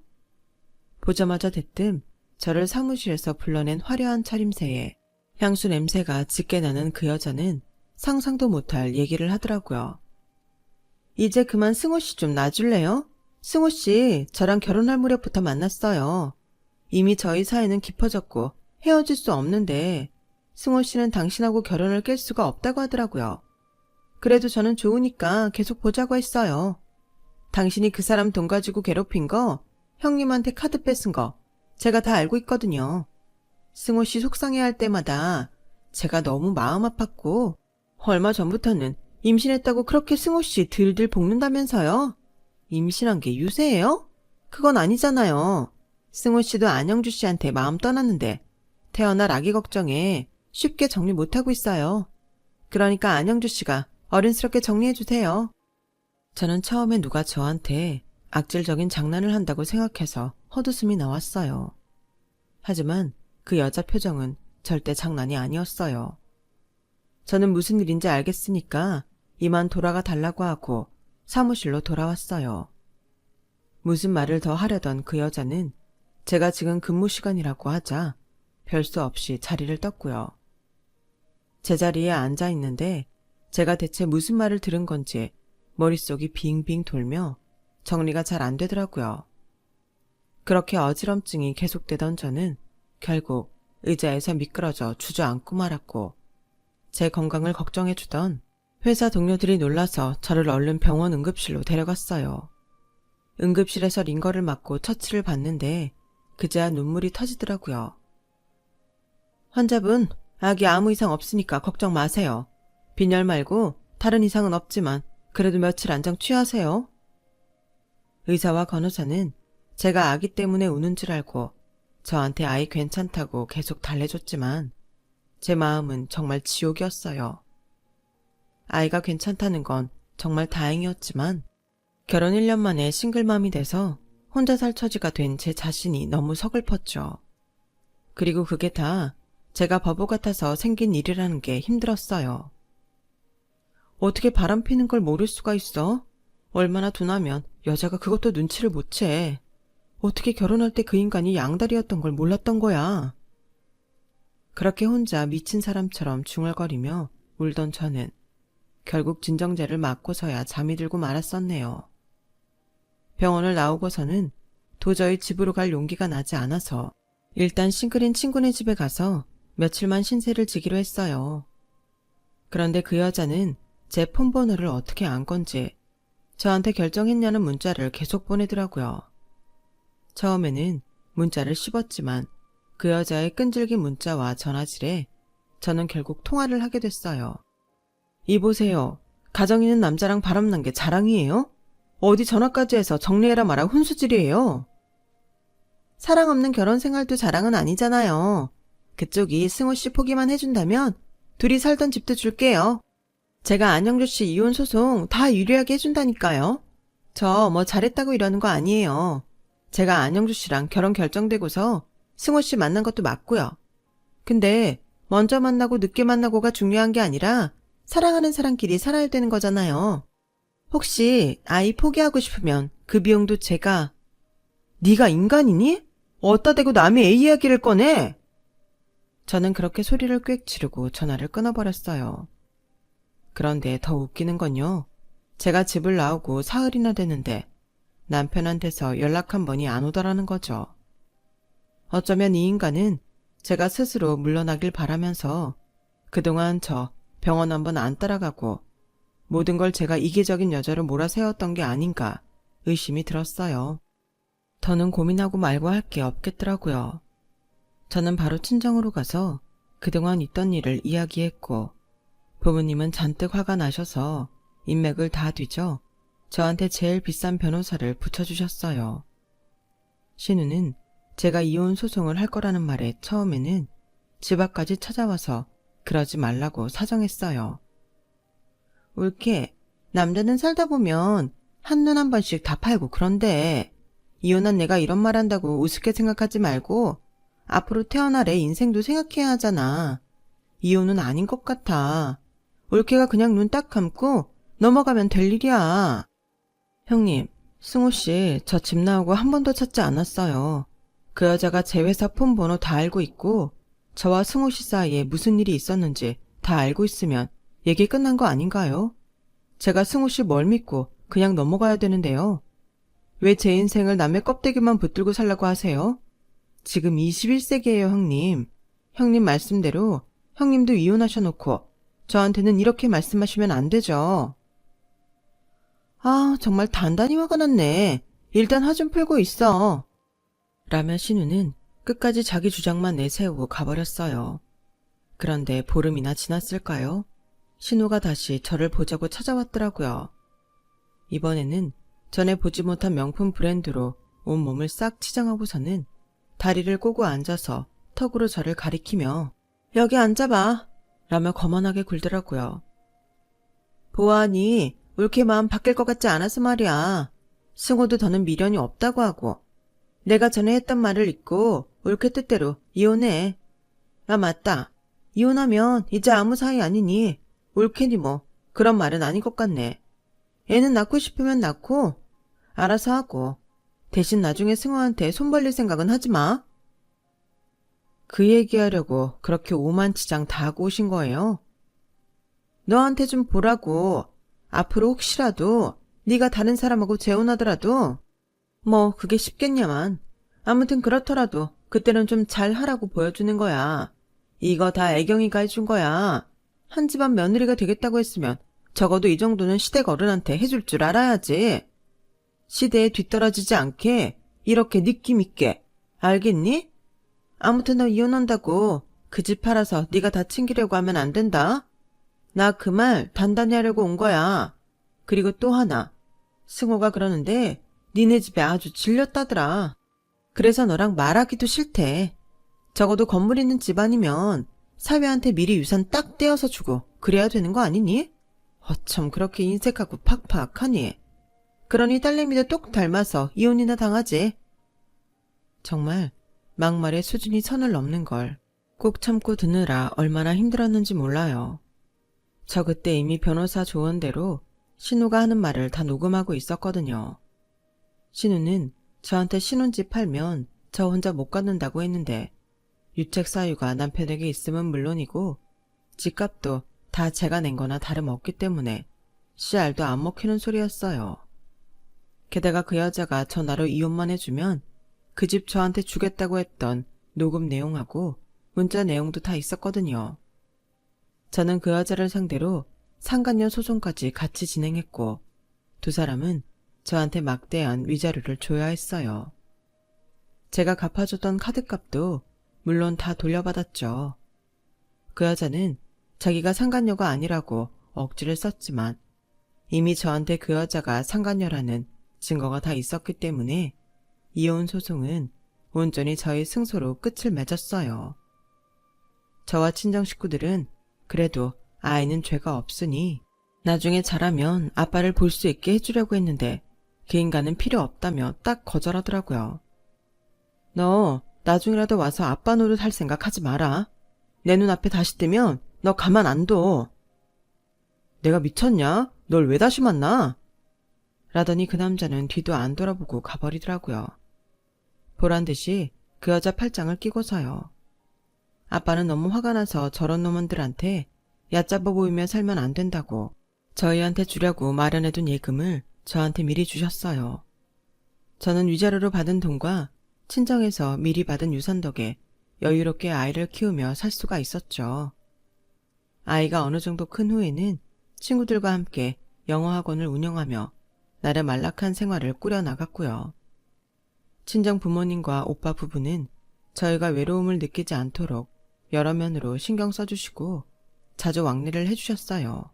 보자마자 대뜸 저를 사무실에서 불러낸 화려한 차림새에 향수 냄새가 짙게 나는 그 여자는 상상도 못할 얘기를 하더라고요. 이제 그만 승호씨 좀 놔줄래요? 승호씨 저랑 결혼할 무렵부터 만났어요. 이미 저희 사이는 깊어졌고 헤어질 수 없는데 승호씨는 당신하고 결혼을 깰 수가 없다고 하더라고요. 그래도 저는 좋으니까 계속 보자고 했어요. 당신이 그 사람 돈 가지고 괴롭힌 거, 형님한테 카드 뺏은 거 제가 다 알고 있거든요. 승호씨 속상해할 때마다 제가 너무 마음 아팠고 얼마 전부터는 임신했다고 그렇게 승호씨 들들 볶는다면서요. 임신한 게 유세예요? 그건 아니잖아요. 승호 씨도 안영주 씨한테 마음 떠났는데 태어날 아기 걱정에 쉽게 정리 못하고 있어요. 그러니까 안영주 씨가 어른스럽게 정리해주세요. 저는 처음에 누가 저한테 악질적인 장난을 한다고 생각해서 헛웃음이 나왔어요. 하지만 그 여자 표정은 절대 장난이 아니었어요. 저는 무슨 일인지 알겠으니까 이만 돌아가 달라고 하고 사무실로 돌아왔어요. 무슨 말을 더 하려던 그 여자는 제가 지금 근무 시간이라고 하자 별 수 없이 자리를 떴고요. 제자리에 앉아 있는데 제가 대체 무슨 말을 들은 건지 머릿속이 빙빙 돌며 정리가 잘 안 되더라고요. 그렇게 어지럼증이 계속되던 저는 결국 의자에서 미끄러져 주저앉고 말았고 제 건강을 걱정해주던 회사 동료들이 놀라서 저를 얼른 병원 응급실로 데려갔어요. 응급실에서 링거를 맞고 처치를 받는데 그제야 눈물이 터지더라고요. 환자분, 아기 아무 이상 없으니까 걱정 마세요. 빈혈 말고 다른 이상은 없지만 그래도 며칠 안정 취하세요. 의사와 간호사는 제가 아기 때문에 우는 줄 알고 저한테 아이 괜찮다고 계속 달래줬지만 제 마음은 정말 지옥이었어요. 아이가 괜찮다는 건 정말 다행이었지만 결혼 1년 만에 싱글맘이 돼서 혼자 살 처지가 된 제 자신이 너무 서글펐죠. 그리고 그게 다 제가 바보 같아서 생긴 일이라는 게 힘들었어요. 어떻게 바람 피는 걸 모를 수가 있어? 얼마나 둔하면 여자가 그것도 눈치를 못 채. 어떻게 결혼할 때 그 인간이 양다리였던 걸 몰랐던 거야. 그렇게 혼자 미친 사람처럼 중얼거리며 울던 저는 결국 진정제를 맞고서야 잠이 들고 말았었네요. 병원을 나오고서는 도저히 집으로 갈 용기가 나지 않아서 일단 싱글인 친구네 집에 가서 며칠만 신세를 지기로 했어요. 그런데 그 여자는 제 폰번호를 어떻게 안 건지 저한테 결정했냐는 문자를 계속 보내더라고요. 처음에는 문자를 씹었지만 그 여자의 끈질긴 문자와 전화질에 저는 결국 통화를 하게 됐어요. 이보세요. 가정 있는 남자랑 바람난 게 자랑이에요? 어디 전화까지 해서 정리해라 마라 훈수질이에요. 사랑 없는 결혼 생활도 자랑은 아니잖아요. 그쪽이 승호 씨 포기만 해준다면 둘이 살던 집도 줄게요. 제가 안영주 씨 이혼 소송 다 유리하게 해준다니까요. 저 뭐 잘했다고 이러는 거 아니에요. 제가 안영주 씨랑 결혼 결정되고서 승호 씨 만난 것도 맞고요. 근데 먼저 만나고 늦게 만나고가 중요한 게 아니라 사랑하는 사람끼리 살아야 되는 거잖아요. 혹시 아이 포기하고 싶으면 그 비용도 제가... 네가 인간이니? 어디다 대고 남의 애 이야기를 꺼내? 저는 그렇게 소리를 꽥 지르고 전화를 끊어버렸어요. 그런데 더 웃기는 건요. 제가 집을 나오고 사흘이나 됐는데 남편한테서 연락 한 번이 안 오더라는 거죠. 어쩌면 이 인간은 제가 스스로 물러나길 바라면서 그동안 저 병원 한번 안 따라가고 모든 걸 제가 이기적인 여자로 몰아세웠던 게 아닌가 의심이 들었어요. 더는 고민하고 말고 할 게 없겠더라고요. 저는 바로 친정으로 가서 그동안 있던 일을 이야기했고 부모님은 잔뜩 화가 나셔서 인맥을 다 뒤져 저한테 제일 비싼 변호사를 붙여주셨어요. 신우는 제가 이혼 소송을 할 거라는 말에 처음에는 집 앞까지 찾아와서 그러지 말라고 사정했어요. 옳게 남자는 살다 보면 한눈 한 번씩 다 팔고 그런데 이혼한 내가 이런 말 한다고 우습게 생각하지 말고 앞으로 태어날 애 인생도 생각해야 하잖아. 이혼은 아닌 것 같아. 올케가 그냥 눈 딱 감고 넘어가면 될 일이야. 형님, 승우 씨 저 집 나오고 한 번도 찾지 않았어요. 그 여자가 제 회사 폰 번호 다 알고 있고 저와 승우 씨 사이에 무슨 일이 있었는지 다 알고 있으면 얘기 끝난 거 아닌가요? 제가 승우 씨 뭘 믿고 그냥 넘어가야 되는데요. 왜 제 인생을 남의 껍데기만 붙들고 살라고 하세요? 지금 21세기예요, 형님. 형님 말씀대로 형님도 이혼하셔놓고 저한테는 이렇게 말씀하시면 안 되죠. 아, 정말 단단히 화가 났네. 일단 화 좀 풀고 있어. 라며 신우는 끝까지 자기 주장만 내세우고 가버렸어요. 그런데 보름이나 지났을까요? 신우가 다시 저를 보자고 찾아왔더라고요. 이번에는 전에 보지 못한 명품 브랜드로 온몸을 싹 치장하고서는 다리를 꼬고 앉아서 턱으로 저를 가리키며 여기 앉아봐 라며 거만하게 굴더라고요. 보아하니 올케 마음 바뀔 것 같지 않아서 말이야. 승호도 더는 미련이 없다고 하고 내가 전에 했던 말을 잊고 올케 뜻대로 이혼해. 아 맞다. 이혼하면 이제 아무 사이 아니니 올케니 뭐 그런 말은 아닌 것 같네. 애는 낳고 싶으면 낳고 알아서 하고 대신 나중에 승호한테 손 벌릴 생각은 하지 마. 그 얘기하려고 그렇게 오만치장 다 하고 오신 거예요? 너한테 좀 보라고. 앞으로 혹시라도 네가 다른 사람하고 재혼하더라도 뭐 그게 쉽겠냐만. 아무튼 그렇더라도 그때는 좀 잘하라고 보여주는 거야. 이거 다 애경이가 해준 거야. 한 집안 며느리가 되겠다고 했으면 적어도 이 정도는 시댁 어른한테 해줄 줄 알아야지. 시대에 뒤떨어지지 않게 이렇게 느낌 있게. 알겠니? 아무튼 너 이혼한다고 그 집 팔아서 네가 다 챙기려고 하면 안 된다. 나 그 말 단단히 하려고 온 거야. 그리고 또 하나. 승호가 그러는데 니네 집에 아주 질렸다더라. 그래서 너랑 말하기도 싫대. 적어도 건물 있는 집안이면 사위한테 미리 유산 딱 떼어서 주고 그래야 되는 거 아니니? 어쩜 그렇게 인색하고 팍팍하니? 그러니 딸내미도 똑 닮아서 이혼이나 당하지. 정말 막말의 수준이 선을 넘는 걸 꼭 참고 듣느라 얼마나 힘들었는지 몰라요. 저 그때 이미 변호사 조언대로 신우가 하는 말을 다 녹음하고 있었거든요. 신우는 저한테 신혼집 팔면 저 혼자 못 갖는다고 했는데 유책 사유가 남편에게 있음은 물론이고 집값도 다 제가 낸 거나 다름없기 때문에 씨알도 안 먹히는 소리였어요. 게다가 그 여자가 전화로 이혼만 해주면 그 집 저한테 주겠다고 했던 녹음 내용하고 문자 내용도 다 있었거든요. 저는 그 여자를 상대로 상간녀 소송까지 같이 진행했고 두 사람은 저한테 막대한 위자료를 줘야 했어요. 제가 갚아줬던 카드값도 물론 다 돌려받았죠. 그 여자는 자기가 상간녀가 아니라고 억지를 썼지만 이미 저한테 그 여자가 상간녀라는 증거가 다 있었기 때문에 이혼 소송은 온전히 저의 승소로 끝을 맺었어요. 저와 친정 식구들은 그래도 아이는 죄가 없으니 나중에 자라면 아빠를 볼 수 있게 해주려고 했는데 그 인간은 필요 없다며 딱 거절하더라고요. 너 나중이라도 와서 아빠 노릇 할 생각 하지 마라. 내 눈앞에 다시 뜨면 너 가만 안 둬. 내가 미쳤냐? 널 왜 다시 만나? 라더니 그 남자는 뒤도 안 돌아보고 가버리더라고요. 보란듯이 그 여자 팔짱을 끼고서요. 아빠는 너무 화가 나서 저런 놈들한테 얕잡아 보이며 살면 안 된다고 저희한테 주려고 마련해둔 예금을 저한테 미리 주셨어요. 저는 위자료로 받은 돈과 친정에서 미리 받은 유산 덕에 여유롭게 아이를 키우며 살 수가 있었죠. 아이가 어느 정도 큰 후에는 친구들과 함께 영어학원을 운영하며 나름 안락한 생활을 꾸려나갔고요. 친정 부모님과 오빠 부부는 저희가 외로움을 느끼지 않도록 여러 면으로 신경 써주시고 자주 왕래를 해주셨어요.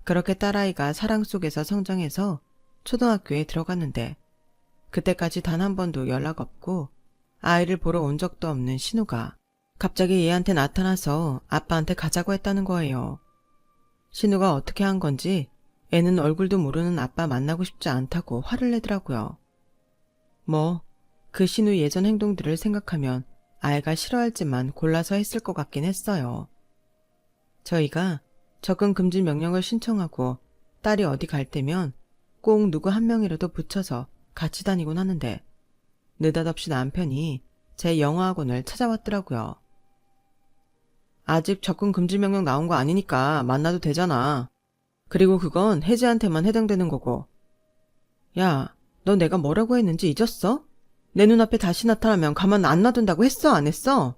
그렇게 딸아이가 사랑 속에서 성장해서 초등학교에 들어갔는데 그때까지 단 한 번도 연락 없고 아이를 보러 온 적도 없는 신우가 갑자기 얘한테 나타나서 아빠한테 가자고 했다는 거예요. 신우가 어떻게 한 건지 애는 얼굴도 모르는 아빠 만나고 싶지 않다고 화를 내더라고요. 뭐 그 신우 예전 행동들을 생각하면 아이가 싫어할지만 골라서 했을 것 같긴 했어요. 저희가 접근 금지 명령을 신청하고 딸이 어디 갈 때면 꼭 누구 한 명이라도 붙여서 같이 다니곤 하는데 느닷없이 남편이 제 영어학원을 찾아왔더라고요. 아직 접근 금지 명령 나온 거 아니니까 만나도 되잖아. 그리고 그건 혜지한테만 해당되는 거고. 야, 너 내가 뭐라고 했는지 잊었어? 내 눈앞에 다시 나타나면 가만 안 놔둔다고 했어, 안 했어?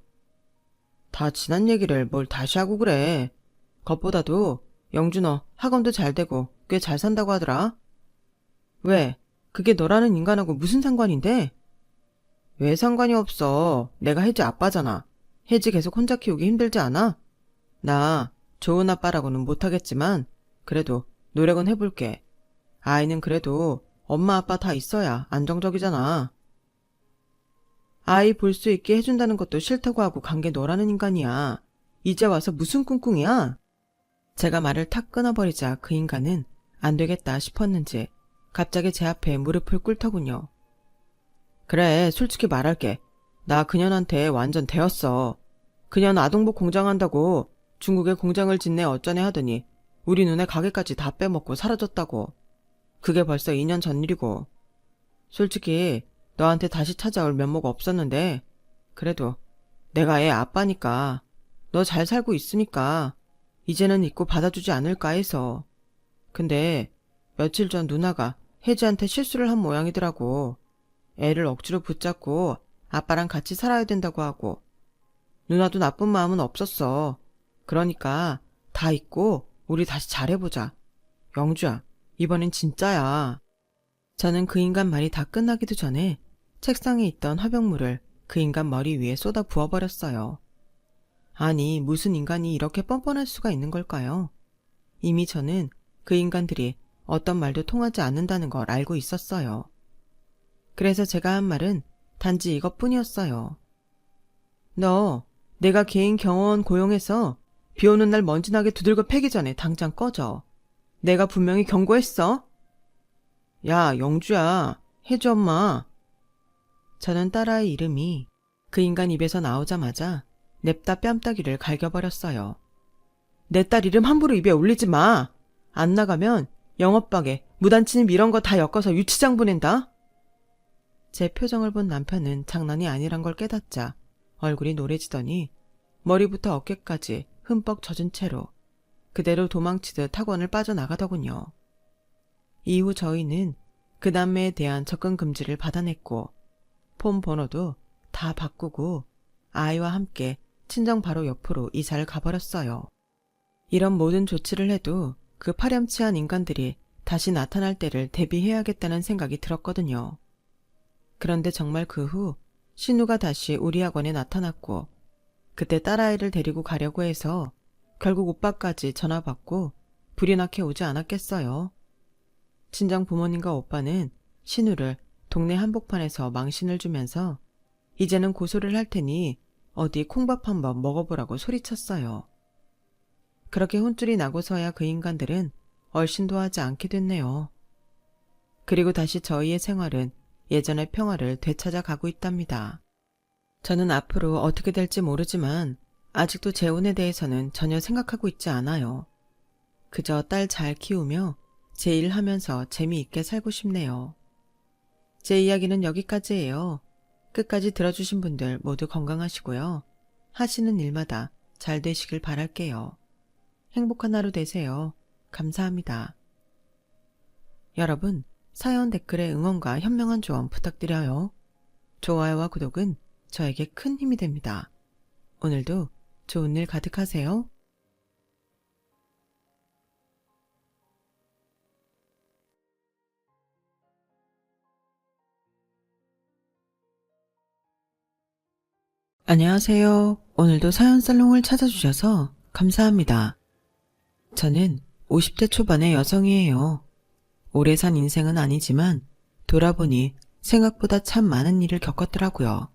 다 지난 얘기를 뭘 다시 하고 그래. 겉보다도 영준어 학원도 잘 되고 꽤 잘 산다고 하더라. 왜? 그게 너라는 인간하고 무슨 상관인데? 왜 상관이 없어. 내가 혜지 아빠잖아. 혜지 계속 혼자 키우기 힘들지 않아? 나 좋은 아빠라고는 못하겠지만 그래도 노력은 해볼게. 아이는 그래도 엄마 아빠 다 있어야 안정적이잖아. 아이 볼 수 있게 해준다는 것도 싫다고 하고 간 게 너라는 인간이야. 이제 와서 무슨 꿍꿍이야? 제가 말을 탁 끊어버리자 그 인간은 안 되겠다 싶었는지 갑자기 제 앞에 무릎을 꿇더군요. 그래, 솔직히 말할게. 나 그년한테 완전 대었어. 그년 아동복 공장한다고 중국에 공장을 짓네 어쩌네 하더니 우리 눈에 가게까지 다 빼먹고 사라졌다고. 그게 벌써 2년 전 일이고. 솔직히 너한테 다시 찾아올 면모가 없었는데 그래도 내가 애 아빠니까 너 잘 살고 있으니까 이제는 잊고 받아주지 않을까 해서. 근데 며칠 전 누나가 혜지한테 실수를 한 모양이더라고. 애를 억지로 붙잡고 아빠랑 같이 살아야 된다고 하고. 누나도 나쁜 마음은 없었어. 그러니까 다 잊고 우리 다시 잘해보자. 영주야, 이번엔 진짜야. 저는 그 인간 말이 다 끝나기도 전에 책상에 있던 화병물을 그 인간 머리 위에 쏟아 부어버렸어요. 아니, 무슨 인간이 이렇게 뻔뻔할 수가 있는 걸까요? 이미 저는 그 인간들이 어떤 말도 통하지 않는다는 걸 알고 있었어요. 그래서 제가 한 말은 단지 이것뿐이었어요. 너, 내가 개인 경호원 고용해서 비 오는 날 먼지나게 두들겨 패기 전에 당장 꺼져. 내가 분명히 경고했어. 야, 영주야, 혜주 엄마. 저는 딸아이 이름이 그 인간 입에서 나오자마자 냅다 뺨따기를 갈겨버렸어요. 내 딸 이름 함부로 입에 올리지 마. 안 나가면 영업방에 무단침입 이런 거 다 엮어서 유치장 보낸다. 제 표정을 본 남편은 장난이 아니란 걸 깨닫자 얼굴이 노래지더니 머리부터 어깨까지 흠뻑 젖은 채로 그대로 도망치듯 학원을 빠져나가더군요. 이후 저희는 그 남매에 대한 접근 금지를 받아냈고 폰 번호도 다 바꾸고 아이와 함께 친정 바로 옆으로 이사를 가버렸어요. 이런 모든 조치를 해도 그 파렴치한 인간들이 다시 나타날 때를 대비해야겠다는 생각이 들었거든요. 그런데 정말 그 후 신우가 다시 우리 학원에 나타났고 그때 딸아이를 데리고 가려고 해서 결국 오빠까지 전화받고 불이 나게 오지 않았겠어요. 친정 부모님과 오빠는 신우를 동네 한복판에서 망신을 주면서 이제는 고소를 할 테니 어디 콩밥 한번 먹어보라고 소리쳤어요. 그렇게 혼쭐이 나고서야 그 인간들은 얼씬도 하지 않게 됐네요. 그리고 다시 저희의 생활은 예전의 평화를 되찾아 가고 있답니다. 저는 앞으로 어떻게 될지 모르지만 아직도 재혼에 대해서는 전혀 생각하고 있지 않아요. 그저 딸 잘 키우며 제 일 하면서 재미있게 살고 싶네요. 제 이야기는 여기까지예요. 끝까지 들어주신 분들 모두 건강하시고요. 하시는 일마다 잘 되시길 바랄게요. 행복한 하루 되세요. 감사합니다. 여러분, 사연 댓글에 응원과 현명한 조언 부탁드려요. 좋아요와 구독은 저에게 큰 힘이 됩니다. 오늘도 좋은 일 가득하세요. 안녕하세요. 오늘도 사연살롱을 찾아주셔서 감사합니다. 저는 50대 초반의 여성이에요. 오래 산 인생은 아니지만 돌아보니 생각보다 참 많은 일을 겪었더라고요.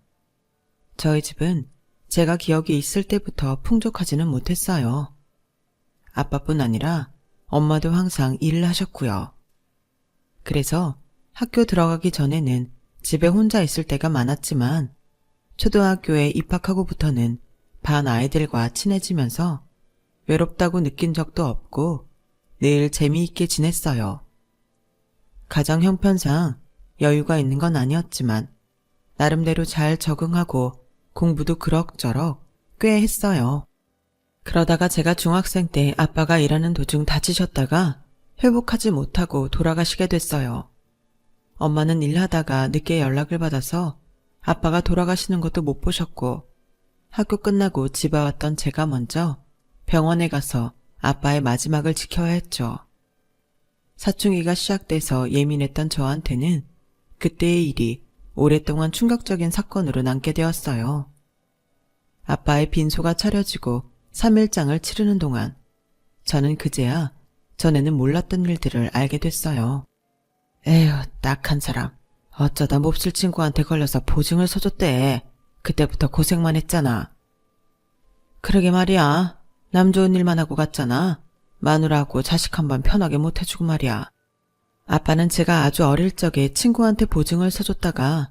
저희 집은 제가 기억이 있을 때부터 풍족하지는 못했어요. 아빠뿐 아니라 엄마도 항상 일을 하셨고요. 그래서 학교 들어가기 전에는 집에 혼자 있을 때가 많았지만 초등학교에 입학하고부터는 반 아이들과 친해지면서 외롭다고 느낀 적도 없고 늘 재미있게 지냈어요. 가정 형편상 여유가 있는 건 아니었지만 나름대로 잘 적응하고 공부도 그럭저럭 꽤 했어요. 그러다가 제가 중학생 때 아빠가 일하는 도중 다치셨다가 회복하지 못하고 돌아가시게 됐어요. 엄마는 일하다가 늦게 연락을 받아서 아빠가 돌아가시는 것도 못 보셨고 학교 끝나고 집에 왔던 제가 먼저 병원에 가서 아빠의 마지막을 지켜야 했죠. 사춘기가 시작돼서 예민했던 저한테는 그때의 일이 오랫동안 충격적인 사건으로 남게 되었어요. 아빠의 빈소가 차려지고 3일장을 치르는 동안 저는 그제야 전에는 몰랐던 일들을 알게 됐어요. 에휴, 딱한 사람. 어쩌다 몹쓸 친구한테 걸려서 보증을 서줬대. 그때부터 고생만 했잖아. 그러게 말이야. 남 좋은 일만 하고 갔잖아. 마누라하고 자식 한 번 편하게 못 해주고 말이야. 아빠는 제가 아주 어릴 적에 친구한테 보증을 서줬다가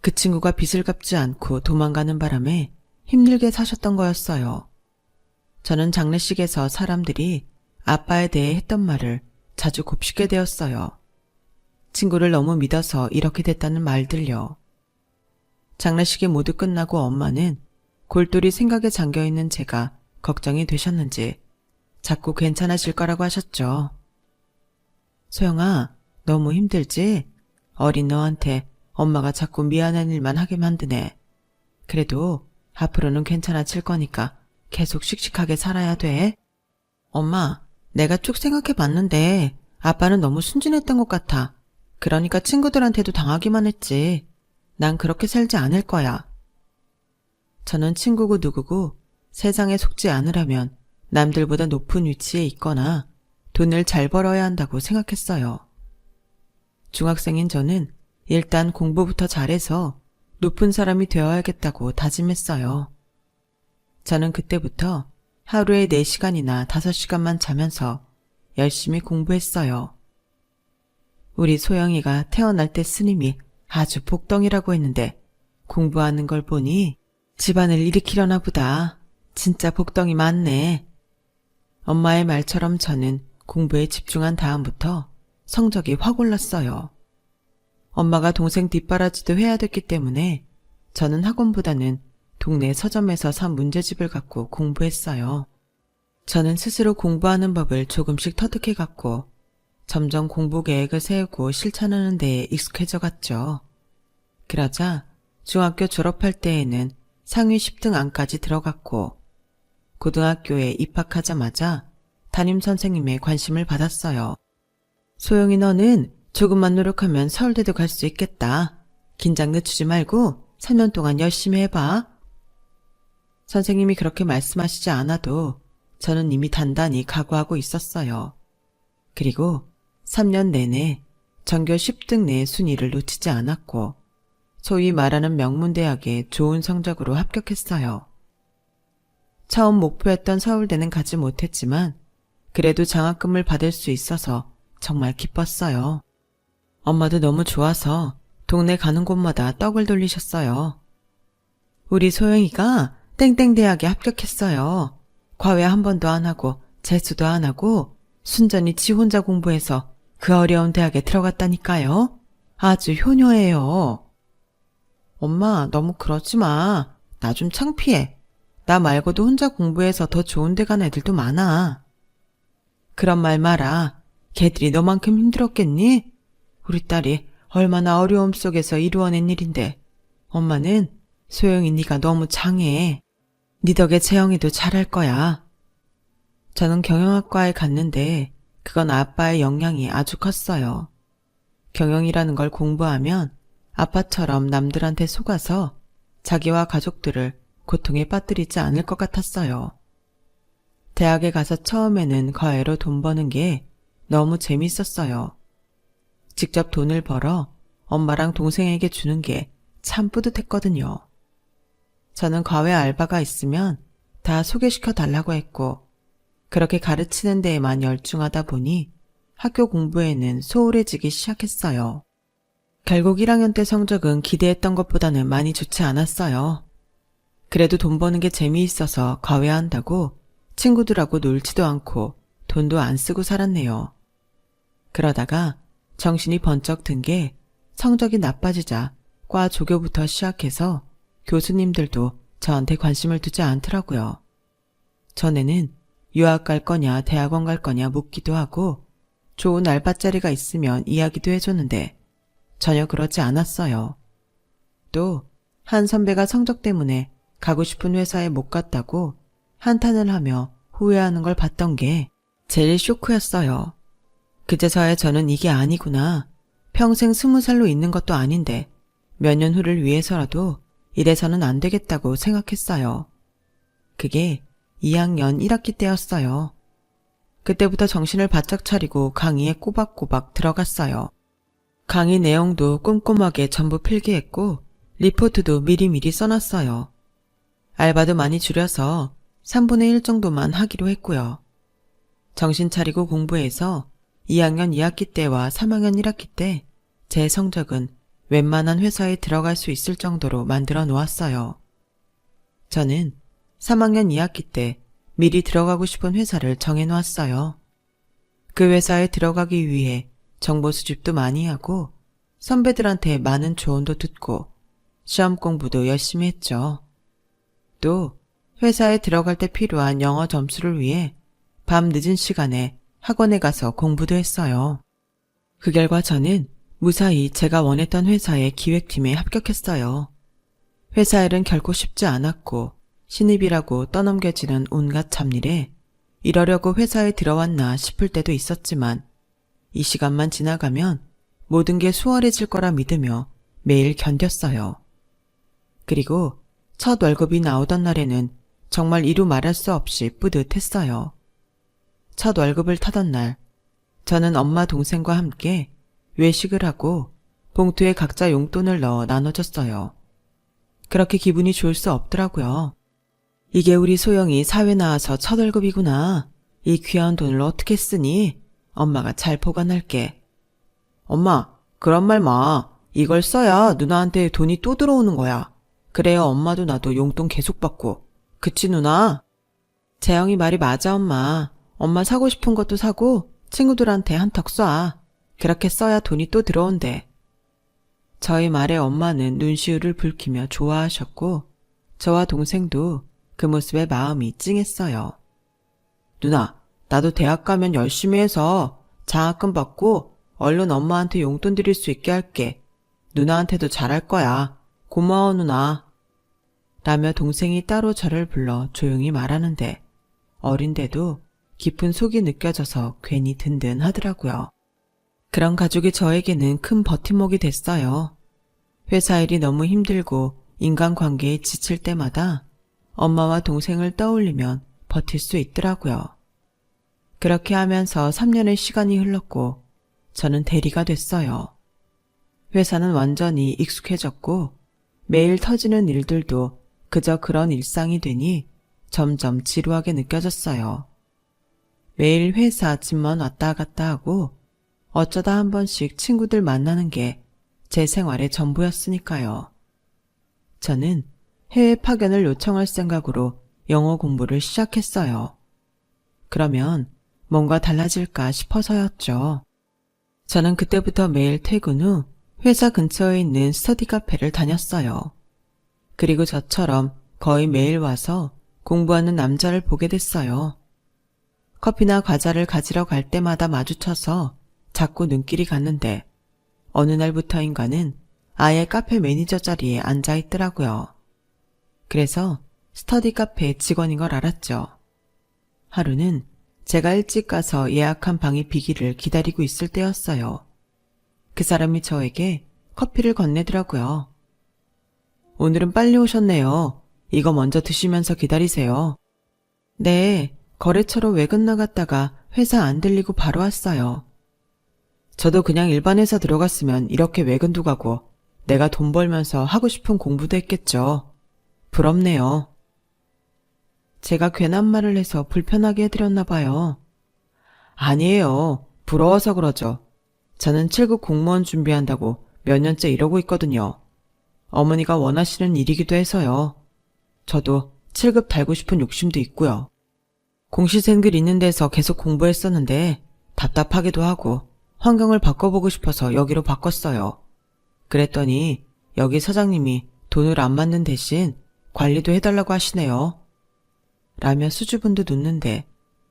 그 친구가 빚을 갚지 않고 도망가는 바람에 힘들게 사셨던 거였어요. 저는 장례식에서 사람들이 아빠에 대해 했던 말을 자주 곱씹게 되었어요. 친구를 너무 믿어서 이렇게 됐다는 말들요. 장례식이 모두 끝나고 엄마는 골똘히 생각에 잠겨있는 제가 걱정이 되셨는지 자꾸 괜찮아질 거라고 하셨죠. 소영아, 너무 힘들지? 어린 너한테 엄마가 자꾸 미안한 일만 하게 만드네. 그래도 앞으로는 괜찮아질 거니까 계속 씩씩하게 살아야 돼. 엄마, 내가 쭉 생각해봤는데 아빠는 너무 순진했던 것 같아. 그러니까 친구들한테도 당하기만 했지. 난 그렇게 살지 않을 거야. 저는 친구고 누구고 세상에 속지 않으려면 남들보다 높은 위치에 있거나 돈을 잘 벌어야 한다고 생각했어요. 중학생인 저는 일단 공부부터 잘해서 높은 사람이 되어야겠다고 다짐했어요. 저는 그때부터 하루에 4시간이나 5시간만 자면서 열심히 공부했어요. 우리 소영이가 태어날 때 스님이 아주 복덩이라고 했는데 공부하는 걸 보니 집안을 일으키려나 보다. 진짜 복덩이 많네. 엄마의 말처럼 저는 공부에 집중한 다음부터 성적이 확 올랐어요. 엄마가 동생 뒷바라지도 해야 됐기 때문에 저는 학원보다는 동네 서점에서 산 문제집을 갖고 공부했어요. 저는 스스로 공부하는 법을 조금씩 터득해 갔고 점점 공부 계획을 세우고 실천하는 데에 익숙해져 갔죠. 그러자 중학교 졸업할 때에는 상위 10등 안까지 들어갔고 고등학교에 입학하자마자 담임선생님의 관심을 받았어요. 소영이 너는 조금만 노력하면 서울대도 갈 수 있겠다. 긴장 늦추지 말고 3년 동안 열심히 해봐. 선생님이 그렇게 말씀하시지 않아도 저는 이미 단단히 각오하고 있었어요. 그리고 3년 내내 전교 10등 내 순위를 놓치지 않았고 소위 말하는 명문대학에 좋은 성적으로 합격했어요. 처음 목표했던 서울대는 가지 못했지만 그래도 장학금을 받을 수 있어서 정말 기뻤어요. 엄마도 너무 좋아서 동네 가는 곳마다 떡을 돌리셨어요. 우리 소영이가 땡땡대학에 합격했어요. 과외 한 번도 안 하고 재수도 안 하고 순전히 지 혼자 공부해서 그 어려운 대학에 들어갔다니까요. 아주 효녀예요. 엄마 너무 그러지 마. 나 좀 창피해. 나 말고도 혼자 공부해서 더 좋은 데 간 애들도 많아. 그런 말 마라. 걔들이 너만큼 힘들었겠니? 우리 딸이 얼마나 어려움 속에서 이루어낸 일인데 엄마는 소영이 네가 너무 장해. 네 덕에 재영이도 잘할 거야. 저는 경영학과에 갔는데 그건 아빠의 영향이 아주 컸어요. 경영이라는 걸 공부하면 아빠처럼 남들한테 속아서 자기와 가족들을 고통에 빠뜨리지 않을 것 같았어요. 대학에 가서 처음에는 과외로 돈 버는 게 너무 재밌었어요. 직접 돈을 벌어 엄마랑 동생에게 주는 게 참 뿌듯했거든요. 저는 과외 알바가 있으면 다 소개시켜 달라고 했고 그렇게 가르치는 데에만 열중하다 보니 학교 공부에는 소홀해지기 시작했어요. 결국 1학년 때 성적은 기대했던 것보다는 많이 좋지 않았어요. 그래도 돈 버는 게 재미있어서 과외한다고 친구들하고 놀지도 않고 돈도 안 쓰고 살았네요. 그러다가 정신이 번쩍 든 게 성적이 나빠지자 과 조교부터 시작해서 교수님들도 저한테 관심을 두지 않더라고요. 전에는 유학 갈 거냐 대학원 갈 거냐 묻기도 하고 좋은 알바자리가 있으면 이야기도 해줬는데 전혀 그러지 않았어요. 또 한 선배가 성적 때문에 가고 싶은 회사에 못 갔다고 한탄을 하며 후회하는 걸 봤던 게 제일 쇼크였어요. 그제서야 저는 이게 아니구나. 평생 20살로 있는 것도 아닌데 몇 년 후를 위해서라도 이래서는 안 되겠다고 생각했어요. 그게 2학년 1학기 때였어요. 그때부터 정신을 바짝 차리고 강의에 꼬박꼬박 들어갔어요. 강의 내용도 꼼꼼하게 전부 필기했고 리포트도 미리미리 써놨어요. 알바도 많이 줄여서 3분의 1 정도만 하기로 했고요. 정신 차리고 공부해서 2학년 2학기 때와 3학년 1학기 때 제 성적은 웬만한 회사에 들어갈 수 있을 정도로 만들어 놓았어요. 저는 3학년 2학기 때 미리 들어가고 싶은 회사를 정해 놓았어요. 그 회사에 들어가기 위해 정보 수집도 많이 하고 선배들한테 많은 조언도 듣고 시험 공부도 열심히 했죠. 또 회사에 들어갈 때 필요한 영어 점수를 위해 밤 늦은 시간에 학원에 가서 공부도 했어요. 그 결과 저는 무사히 제가 원했던 회사의 기획팀에 합격했어요. 회사 일은 결코 쉽지 않았고 신입이라고 떠넘겨지는 온갖 잡일에 이러려고 회사에 들어왔나 싶을 때도 있었지만 이 시간만 지나가면 모든 게 수월해질 거라 믿으며 매일 견뎠어요. 그리고 첫 월급이 나오던 날에는 정말 이루 말할 수 없이 뿌듯했어요. 첫 월급을 타던 날, 저는 엄마 동생과 함께 외식을 하고 봉투에 각자 용돈을 넣어 나눠줬어요. 그렇게 기분이 좋을 수 없더라고요. 이게 우리 소영이 사회 나와서 첫 월급이구나. 이 귀한 돈을 어떻게 쓰니? 엄마가 잘 보관할게. 엄마, 그런 말 마. 이걸 써야 누나한테 돈이 또 들어오는 거야. 그래야 엄마도 나도 용돈 계속 받고. 그치 누나? 재영이 말이 맞아 엄마. 엄마 사고 싶은 것도 사고 친구들한테 한턱 쏴. 그렇게 써야 돈이 또 들어온대. 저희 말에 엄마는 눈시울을 붉히며 좋아하셨고 저와 동생도 그 모습에 마음이 찡했어요. 누나, 나도 대학 가면 열심히 해서 장학금 받고 얼른 엄마한테 용돈 드릴 수 있게 할게. 누나한테도 잘할 거야. 고마워 누나. 라며 동생이 따로 저를 불러 조용히 말하는데 어린데도 깊은 속이 느껴져서 괜히 든든하더라고요. 그런 가족이 저에게는 큰 버팀목이 됐어요. 회사 일이 너무 힘들고 인간관계에 지칠 때마다 엄마와 동생을 떠올리면 버틸 수 있더라고요. 그렇게 하면서 3년의 시간이 흘렀고 저는 대리가 됐어요. 회사는 완전히 익숙해졌고 매일 터지는 일들도 그저 그런 일상이 되니 점점 지루하게 느껴졌어요. 매일 회사 집만 왔다 갔다 하고 어쩌다 한 번씩 친구들 만나는 게 제 생활의 전부였으니까요. 저는 해외 파견을 요청할 생각으로 영어 공부를 시작했어요. 그러면 뭔가 달라질까 싶어서였죠. 저는 그때부터 매일 퇴근 후 회사 근처에 있는 스터디 카페를 다녔어요. 그리고 저처럼 거의 매일 와서 공부하는 남자를 보게 됐어요. 커피나 과자를 가지러 갈 때마다 마주쳐서 자꾸 눈길이 갔는데 어느 날부터인가는 아예 카페 매니저 자리에 앉아 있더라고요. 그래서 스터디 카페 직원인 걸 알았죠. 하루는 제가 일찍 가서 예약한 방이 비기를 기다리고 있을 때였어요. 그 사람이 저에게 커피를 건네더라고요. 오늘은 빨리 오셨네요. 이거 먼저 드시면서 기다리세요. 네, 거래처로 외근 나갔다가 회사 안 들리고 바로 왔어요. 저도 그냥 일반 회사 들어갔으면 이렇게 외근도 가고 내가 돈 벌면서 하고 싶은 공부도 했겠죠. 부럽네요. 제가 괜한 말을 해서 불편하게 해드렸나 봐요. 아니에요. 부러워서 그러죠. 저는 7급 공무원 준비한다고 몇 년째 이러고 있거든요. 어머니가 원하시는 일이기도 해서요. 저도 7급 달고 싶은 욕심도 있고요. 공시생글 있는 데서 계속 공부했었는데 답답하기도 하고 환경을 바꿔보고 싶어서 여기로 바꿨어요. 그랬더니 여기 사장님이 돈을 안 받는 대신 관리도 해달라고 하시네요. 라며 수줍음도 눕는데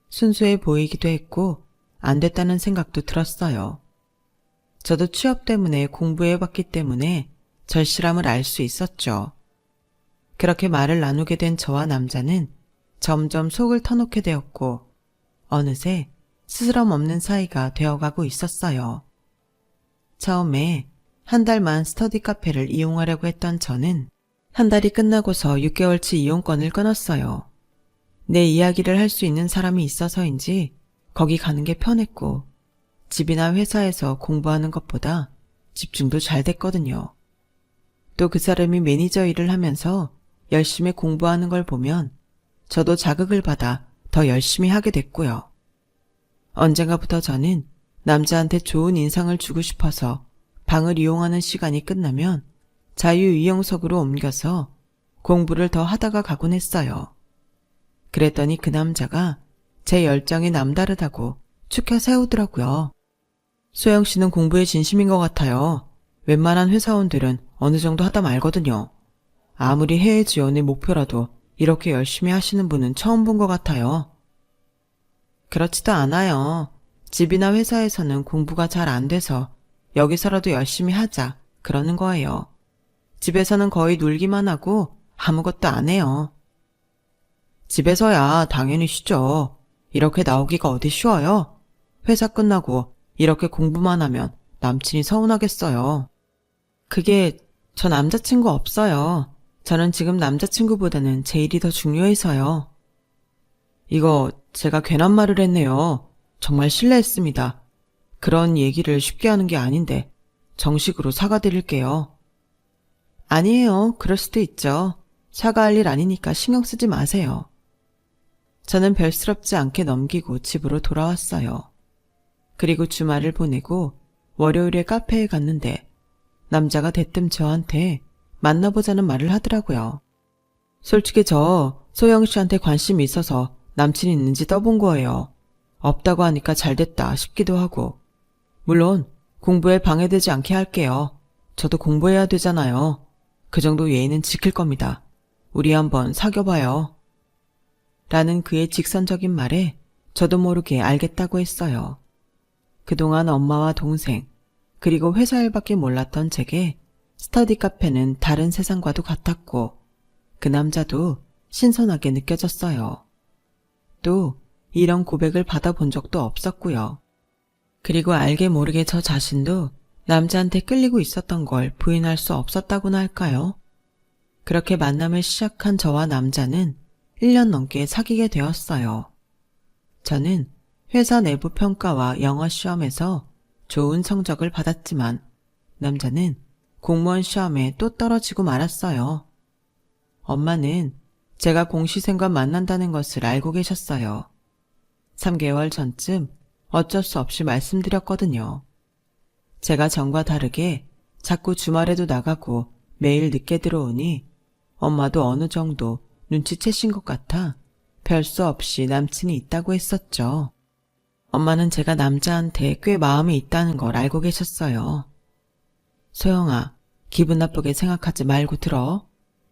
순수해 보이기도 했고 안 됐다는 생각도 들었어요. 저도 취업 때문에 공부해봤기 때문에 절실함을 알 수 있었죠. 그렇게 말을 나누게 된 저와 남자는 점점 속을 터놓게 되었고 어느새 스스럼 없는 사이가 되어가고 있었어요. 처음에 한 달만 스터디 카페를 이용하려고 했던 저는 한 달이 끝나고서 6개월치 이용권을 끊었어요. 내 이야기를 할 수 있는 사람이 있어서인지 거기 가는 게 편했고 집이나 회사에서 공부하는 것보다 집중도 잘 됐거든요. 또 그 사람이 매니저 일을 하면서 열심히 공부하는 걸 보면 저도 자극을 받아 더 열심히 하게 됐고요. 언젠가부터 저는 남자한테 좋은 인상을 주고 싶어서 방을 이용하는 시간이 끝나면 자유이용석으로 옮겨서 공부를 더 하다가 가곤 했어요. 그랬더니 그 남자가 제 열정이 남다르다고 추켜 세우더라고요. 소영 씨는 공부에 진심인 것 같아요. 웬만한 회사원들은 어느 정도 하다 말거든요. 아무리 해외 지원이 목표라도 이렇게 열심히 하시는 분은 처음 본 것 같아요. 그렇지도 않아요. 집이나 회사에서는 공부가 잘 안 돼서 여기서라도 열심히 하자 그러는 거예요. 집에서는 거의 놀기만 하고 아무것도 안 해요. 집에서야 당연히 쉬죠. 이렇게 나오기가 어디 쉬워요? 회사 끝나고 이렇게 공부만 하면 남친이 서운하겠어요. 그게 저 남자친구 없어요. 저는 지금 남자친구보다는 제 일이 더 중요해서요. 이거 제가 괜한 말을 했네요. 정말 실례했습니다. 그런 얘기를 쉽게 하는 게 아닌데 정식으로 사과드릴게요. 아니에요. 그럴 수도 있죠. 사과할 일 아니니까 신경 쓰지 마세요. 저는 별스럽지 않게 넘기고 집으로 돌아왔어요. 그리고 주말을 보내고 월요일에 카페에 갔는데 남자가 대뜸 저한테 만나보자는 말을 하더라고요. 솔직히 저 소영 씨한테 관심이 있어서 남친이 있는지 떠본 거예요. 없다고 하니까 잘됐다 싶기도 하고. 물론 공부에 방해되지 않게 할게요. 저도 공부해야 되잖아요. 그 정도 예의는 지킬 겁니다. 우리 한번 사귀어봐요. 라는 그의 직선적인 말에 저도 모르게 알겠다고 했어요. 그동안 엄마와 동생, 그리고 회사 일밖에 몰랐던 제게 스터디 카페는 다른 세상과도 같았고 그 남자도 신선하게 느껴졌어요. 또 이런 고백을 받아본 적도 없었고요. 그리고 알게 모르게 저 자신도 남자한테 끌리고 있었던 걸 부인할 수 없었다고나 할까요? 그렇게 만남을 시작한 저와 남자는 1년 넘게 사귀게 되었어요. 저는 회사 내부 평가와 영어 시험에서 좋은 성적을 받았지만 남자는 공무원 시험에 또 떨어지고 말았어요. 엄마는 제가 공시생과 만난다는 것을 알고 계셨어요. 3개월 전쯤 어쩔 수 없이 말씀드렸거든요. 제가 전과 다르게 자꾸 주말에도 나가고 매일 늦게 들어오니 엄마도 어느 정도 눈치채신 것 같아 별 수 없이 남친이 있다고 했었죠. 엄마는 제가 남자한테 꽤 마음이 있다는 걸 알고 계셨어요. 소영아, 기분 나쁘게 생각하지 말고 들어.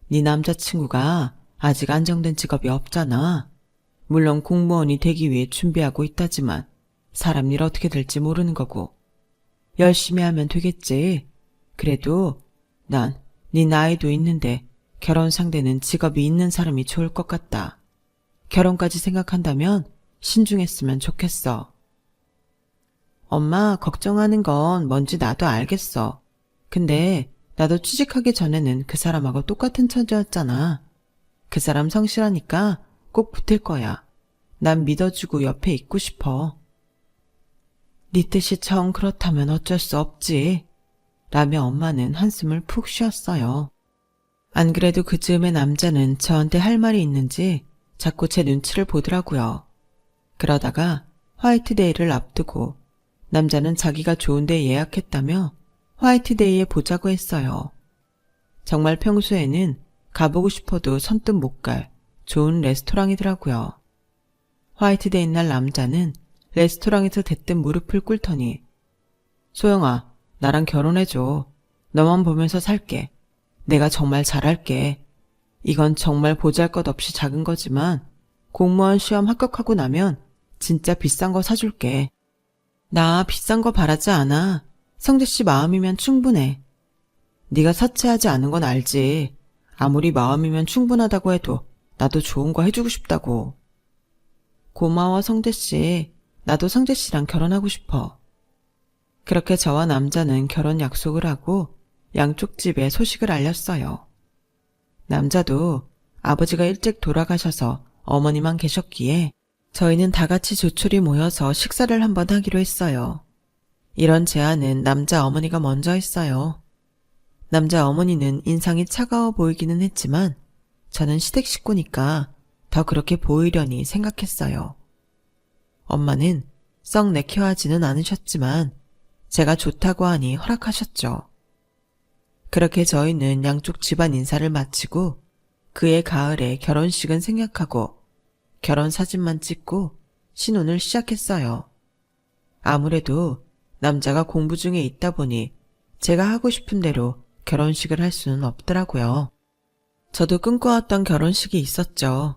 네 남자친구가 아직 안정된 직업이 없잖아. 물론 공무원이 되기 위해 준비하고 있다지만 사람 일 어떻게 될지 모르는 거고. 열심히 하면 되겠지. 그래도 난 네 나이도 있는데 결혼 상대는 직업이 있는 사람이 좋을 것 같다. 결혼까지 생각한다면 신중했으면 좋겠어. 엄마 걱정하는 건 뭔지 나도 알겠어. 근데 나도 취직하기 전에는 그 사람하고 똑같은 처지였잖아. 그 사람 성실하니까 꼭 붙을 거야. 난 믿어주고 옆에 있고 싶어. 네 뜻이 정 그렇다면 어쩔 수 없지. 라며 엄마는 한숨을 푹 쉬었어요. 안 그래도 그 즈음에 남자는 저한테 할 말이 있는지 자꾸 제 눈치를 보더라고요. 그러다가 화이트데이를 앞두고 남자는 자기가 좋은 데 예약했다며 화이트데이에 보자고 했어요. 정말 평소에는 가보고 싶어도 선뜻 못 갈 좋은 레스토랑이더라고요. 화이트데이 날 남자는 레스토랑에서 대뜸 무릎을 꿇더니 소영아, 나랑 결혼해줘. 너만 보면서 살게. 내가 정말 잘할게. 이건 정말 보잘것없이 작은 거지만 공무원 시험 합격하고 나면 진짜 비싼 거 사줄게. 나 비싼 거 바라지 않아. 성재씨 마음이면 충분해. 네가 사치하지 않은 건 알지. 아무리 마음이면 충분하다고 해도 나도 좋은 거 해주고 싶다고. 고마워 성재씨. 나도 성재씨랑 결혼하고 싶어. 그렇게 저와 남자는 결혼 약속을 하고 양쪽 집에 소식을 알렸어요. 남자도 아버지가 일찍 돌아가셔서 어머니만 계셨기에 저희는 다 같이 조촐히 모여서 식사를 한번 하기로 했어요. 이런 제안은 남자 어머니가 먼저 했어요. 남자 어머니는 인상이 차가워 보이기는 했지만 저는 시댁 식구니까 더 그렇게 보이려니 생각했어요. 엄마는 썩 내켜하지는 않으셨지만 제가 좋다고 하니 허락하셨죠. 그렇게 저희는 양쪽 집안 인사를 마치고 그해 가을에 결혼식은 생략하고 결혼 사진만 찍고 신혼을 시작했어요. 아무래도 남자가 공부 중에 있다 보니 제가 하고 싶은 대로 결혼식을 할 수는 없더라고요. 저도 꿈꿔왔던 결혼식이 있었죠.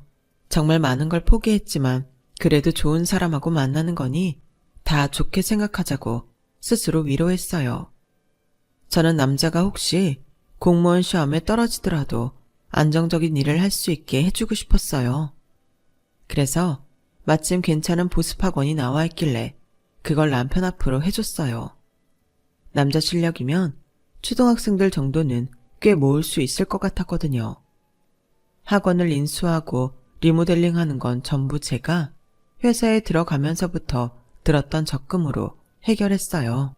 정말 많은 걸 포기했지만 그래도 좋은 사람하고 만나는 거니 다 좋게 생각하자고 스스로 위로했어요. 저는 남자가 혹시 공무원 시험에 떨어지더라도 안정적인 일을 할 수 있게 해주고 싶었어요. 그래서 마침 괜찮은 보습학원이 나와 있길래 그걸 남편 앞으로 해줬어요. 남자 실력이면 초등학생들 정도는 꽤 모을 수 있을 것 같았거든요. 학원을 인수하고 리모델링하는 건 전부 제가 회사에 들어가면서부터 들었던 적금으로 해결했어요.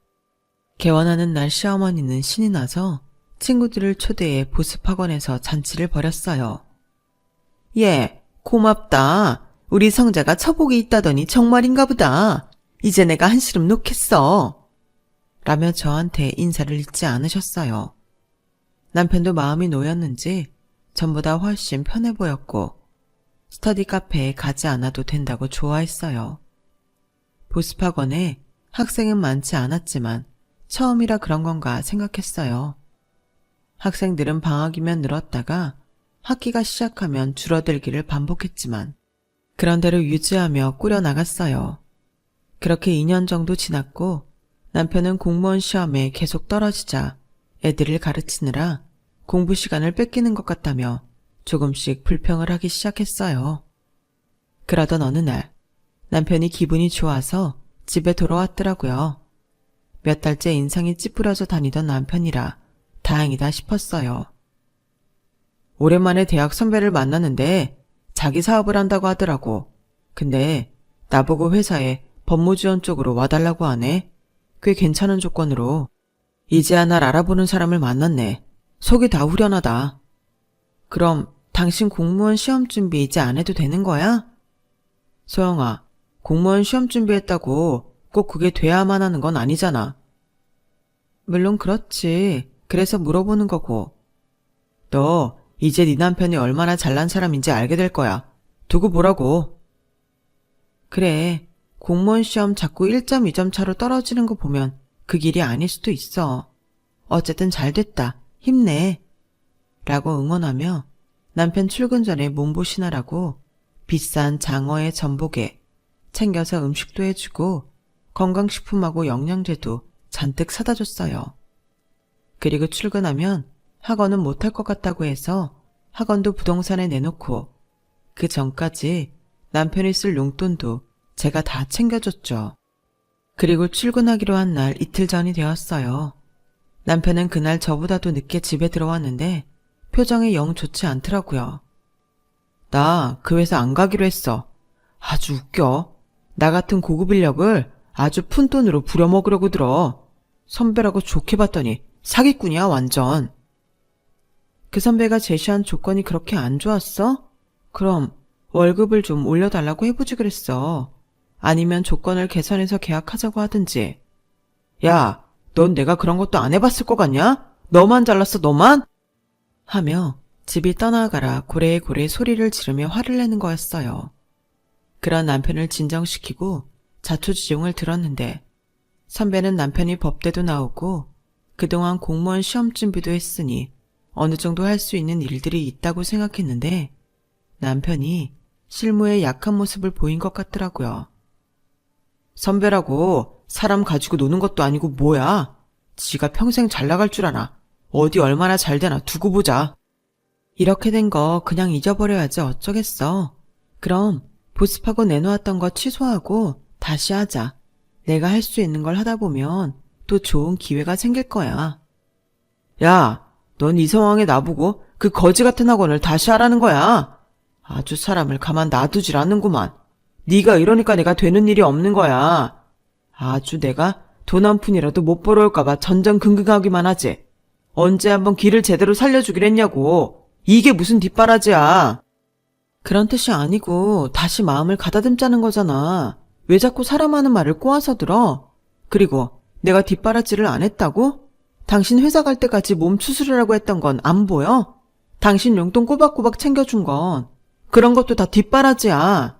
개원하는 날 시어머니는 신이 나서 친구들을 초대해 보습학원에서 잔치를 벌였어요. 예, 고맙다. 우리 성자가 처복이 있다더니 정말인가 보다. 이제 내가 한시름 놓겠어. 라며 저한테 인사를 잊지 않으셨어요. 남편도 마음이 놓였는지 전보다 훨씬 편해 보였고 스터디 카페에 가지 않아도 된다고 좋아했어요. 보습학원에 학생은 많지 않았지만 처음이라 그런 건가 생각했어요. 학생들은 방학이면 늘었다가 학기가 시작하면 줄어들기를 반복했지만 그런 대로 유지하며 꾸려나갔어요. 그렇게 2년 정도 지났고 남편은 공무원 시험에 계속 떨어지자 애들을 가르치느라 공부 시간을 뺏기는 것 같다며 조금씩 불평을 하기 시작했어요. 그러던 어느 날 남편이 기분이 좋아서 집에 돌아왔더라고요. 몇 달째 인상이 찌푸려져 다니던 남편이라 다행이다 싶었어요. 오랜만에 대학 선배를 만났는데 자기 사업을 한다고 하더라고. 근데 나보고 회사에 법무지원 쪽으로 와달라고 하네. 꽤 괜찮은 조건으로. 이제야 날 알아보는 사람을 만났네. 속이 다 후련하다. 그럼 당신 공무원 시험 준비 이제 안 해도 되는 거야? 소영아, 공무원 시험 준비했다고 꼭 그게 돼야만 하는 건 아니잖아. 물론 그렇지. 그래서 물어보는 거고. 너 이제 네 남편이 얼마나 잘난 사람인지 알게 될 거야. 두고 보라고. 그래. 공무원 시험 자꾸 1점, 2점 차로 떨어지는 거 보면 그 길이 아닐 수도 있어. 어쨌든 잘 됐다. 힘내. 라고 응원하며 남편 출근 전에 몸보신하라고 비싼 장어에 전복에 챙겨서 음식도 해주고 건강식품하고 영양제도 잔뜩 사다 줬어요. 그리고 출근하면 학원은 못할 것 같다고 해서 학원도 부동산에 내놓고 그 전까지 남편이 쓸 용돈도 제가 다 챙겨줬죠. 그리고 출근하기로 한 날 이틀 전이 되었어요. 남편은 그날 저보다도 늦게 집에 들어왔는데 표정이 영 좋지 않더라고요. 나 그 회사 안 가기로 했어. 아주 웃겨. 나 같은 고급 인력을 아주 푼돈으로 부려먹으려고 들어. 선배라고 좋게 봤더니 사기꾼이야 완전. 그 선배가 제시한 조건이 그렇게 안 좋았어? 그럼 월급을 좀 올려달라고 해보지 그랬어. 아니면 조건을 개선해서 계약하자고 하든지. 야, 넌 내가 그런 것도 안 해봤을 것 같냐? 너만 잘났어, 너만? 하며 집이 떠나가라 고래의 고래 소리를 지르며 화를 내는 거였어요. 그런 남편을 진정시키고 자초지종을 들었는데 선배는 남편이 법대도 나오고 그동안 공무원 시험 준비도 했으니 어느 정도 할 수 있는 일들이 있다고 생각했는데 남편이 실무에 약한 모습을 보인 것 같더라고요. 선배라고 사람 가지고 노는 것도 아니고 뭐야. 지가 평생 잘 나갈 줄 아나. 어디 얼마나 잘 되나 두고 보자. 이렇게 된 거 그냥 잊어버려야지 어쩌겠어. 그럼 보습하고 내놓았던 거 취소하고 다시 하자. 내가 할 수 있는 걸 하다 보면 또 좋은 기회가 생길 거야. 야, 넌 이 상황에 나보고 그 거지 같은 학원을 다시 하라는 거야. 아주 사람을 가만 놔두질 않는구만. 네가 이러니까 내가 되는 일이 없는 거야. 아주 내가 돈 한 푼이라도 못 벌어올까봐 전전긍긍하기만 하지. 언제 한번 길을 제대로 살려주길 했냐고. 이게 무슨 뒷바라지야. 그런 뜻이 아니고 다시 마음을 가다듬자는 거잖아. 왜 자꾸 사람 하는 말을 꼬아서 들어? 그리고 내가 뒷바라지를 안 했다고? 당신 회사 갈 때까지 몸 추스르라고 했던 건 안 보여? 당신 용돈 꼬박꼬박 챙겨준 건 그런 것도 다 뒷바라지야.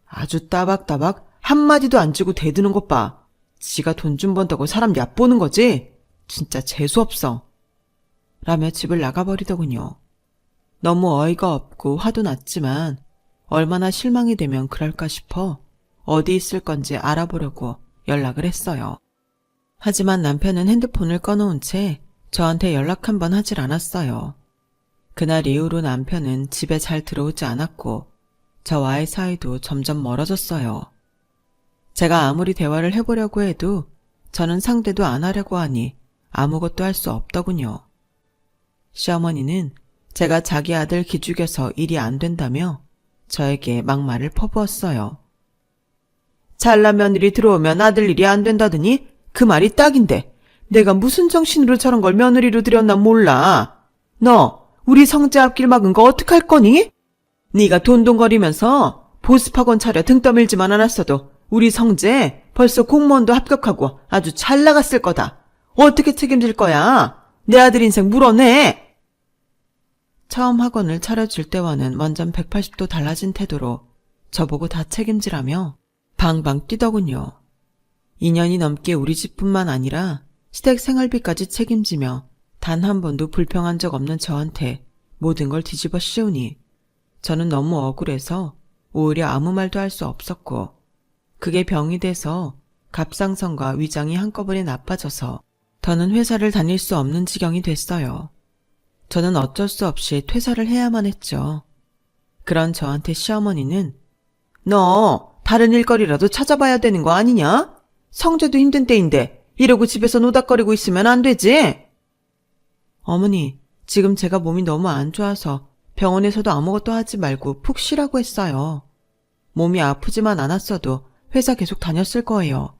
아주 따박따박 한마디도 안 주고 대드는 것 봐. 지가 돈 좀 번다고 사람 얕보는 거지? 진짜 재수없어. 라며 집을 나가버리더군요. 너무 어이가 없고 화도 났지만 얼마나 실망이 되면 그럴까 싶어 어디 있을 건지 알아보려고 연락을 했어요. 하지만 남편은 핸드폰을 꺼놓은 채 저한테 연락 한 번 하질 않았어요. 그날 이후로 남편은 집에 잘 들어오지 않았고 저와의 사이도 점점 멀어졌어요. 제가 아무리 대화를 해보려고 해도 저는 상대도 안 하려고 하니 아무것도 할 수 없더군요. 시어머니는 제가 자기 아들 기죽여서 일이 안 된다며 저에게 막말을 퍼부었어요. 잘난 며느리 들어오면 아들 일이 안 된다더니 그 말이 딱인데 내가 무슨 정신으로 저런 걸 며느리로 들였나 몰라. 너 우리 성재 앞길 막은 거 어떡할 거니? 네가 돈돈거리면서 보습학원 차려 등 떠밀지만 않았어도 우리 성재 벌써 공무원도 합격하고 아주 잘 나갔을 거다. 어떻게 책임질 거야? 내 아들 인생 물어내. 처음 학원을 차려줄 때와는 완전 180도 달라진 태도로 저보고 다 책임지라며 방방 뛰더군요. 2년이 넘게 우리 집뿐만 아니라 시댁 생활비까지 책임지며 단 한 번도 불평한 적 없는 저한테 모든 걸 뒤집어 씌우니 저는 너무 억울해서 오히려 아무 말도 할 수 없었고 그게 병이 돼서 갑상선과 위장이 한꺼번에 나빠져서 더는 회사를 다닐 수 없는 지경이 됐어요. 저는 어쩔 수 없이 퇴사를 해야만 했죠. 그런 저한테 시어머니는 너 다른 일거리라도 찾아봐야 되는 거 아니냐? 성재도 힘든 때인데 이러고 집에서 노닥거리고 있으면 안 되지? 어머니, 지금 제가 몸이 너무 안 좋아서 병원에서도 아무것도 하지 말고 푹 쉬라고 했어요. 몸이 아프지만 않았어도 회사 계속 다녔을 거예요.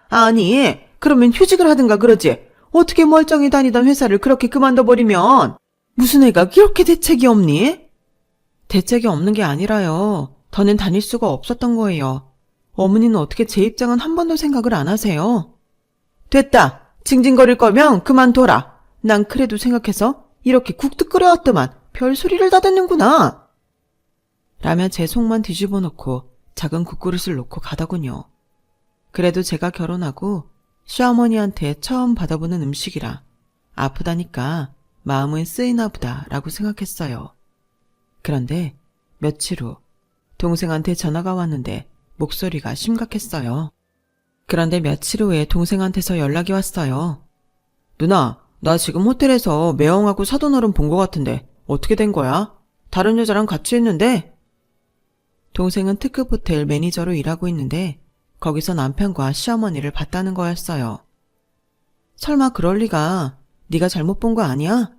아니, 그러면 휴직을 하든가 그러지. 어떻게 멀쩡히 다니던 회사를 그렇게 그만둬버리면 무슨 애가 그렇게 대책이 없니? 대책이 없는 게 아니라요. 더는 다닐 수가 없었던 거예요. 어머니는 어떻게 제 입장은 한 번도 생각을 안 하세요? 됐다. 징징거릴 거면 그만둬라. 난 그래도 생각해서 이렇게 국도 끓여왔더만 별소리를 다 듣는구나. 라며 제 속만 뒤집어 놓고 작은 국그릇을 놓고 가더군요. 그래도 제가 결혼하고 시어머니한테 처음 받아보는 음식이라 아프다니까 마음은 쓰이나 보다 라고 생각했어요. 그런데 며칠 후 동생한테 전화가 왔는데 목소리가 심각했어요. 그런데 며칠 후에 동생한테서 연락이 왔어요. 누나, 나 지금 호텔에서 매형하고 사돈어른 본 것 같은데 어떻게 된 거야? 다른 여자랑 같이 있는데? 동생은 특급 호텔 매니저로 일하고 있는데 거기서 남편과 시어머니를 봤다는 거였어요. 설마 그럴 리가. 네가 잘못 본 거 아니야?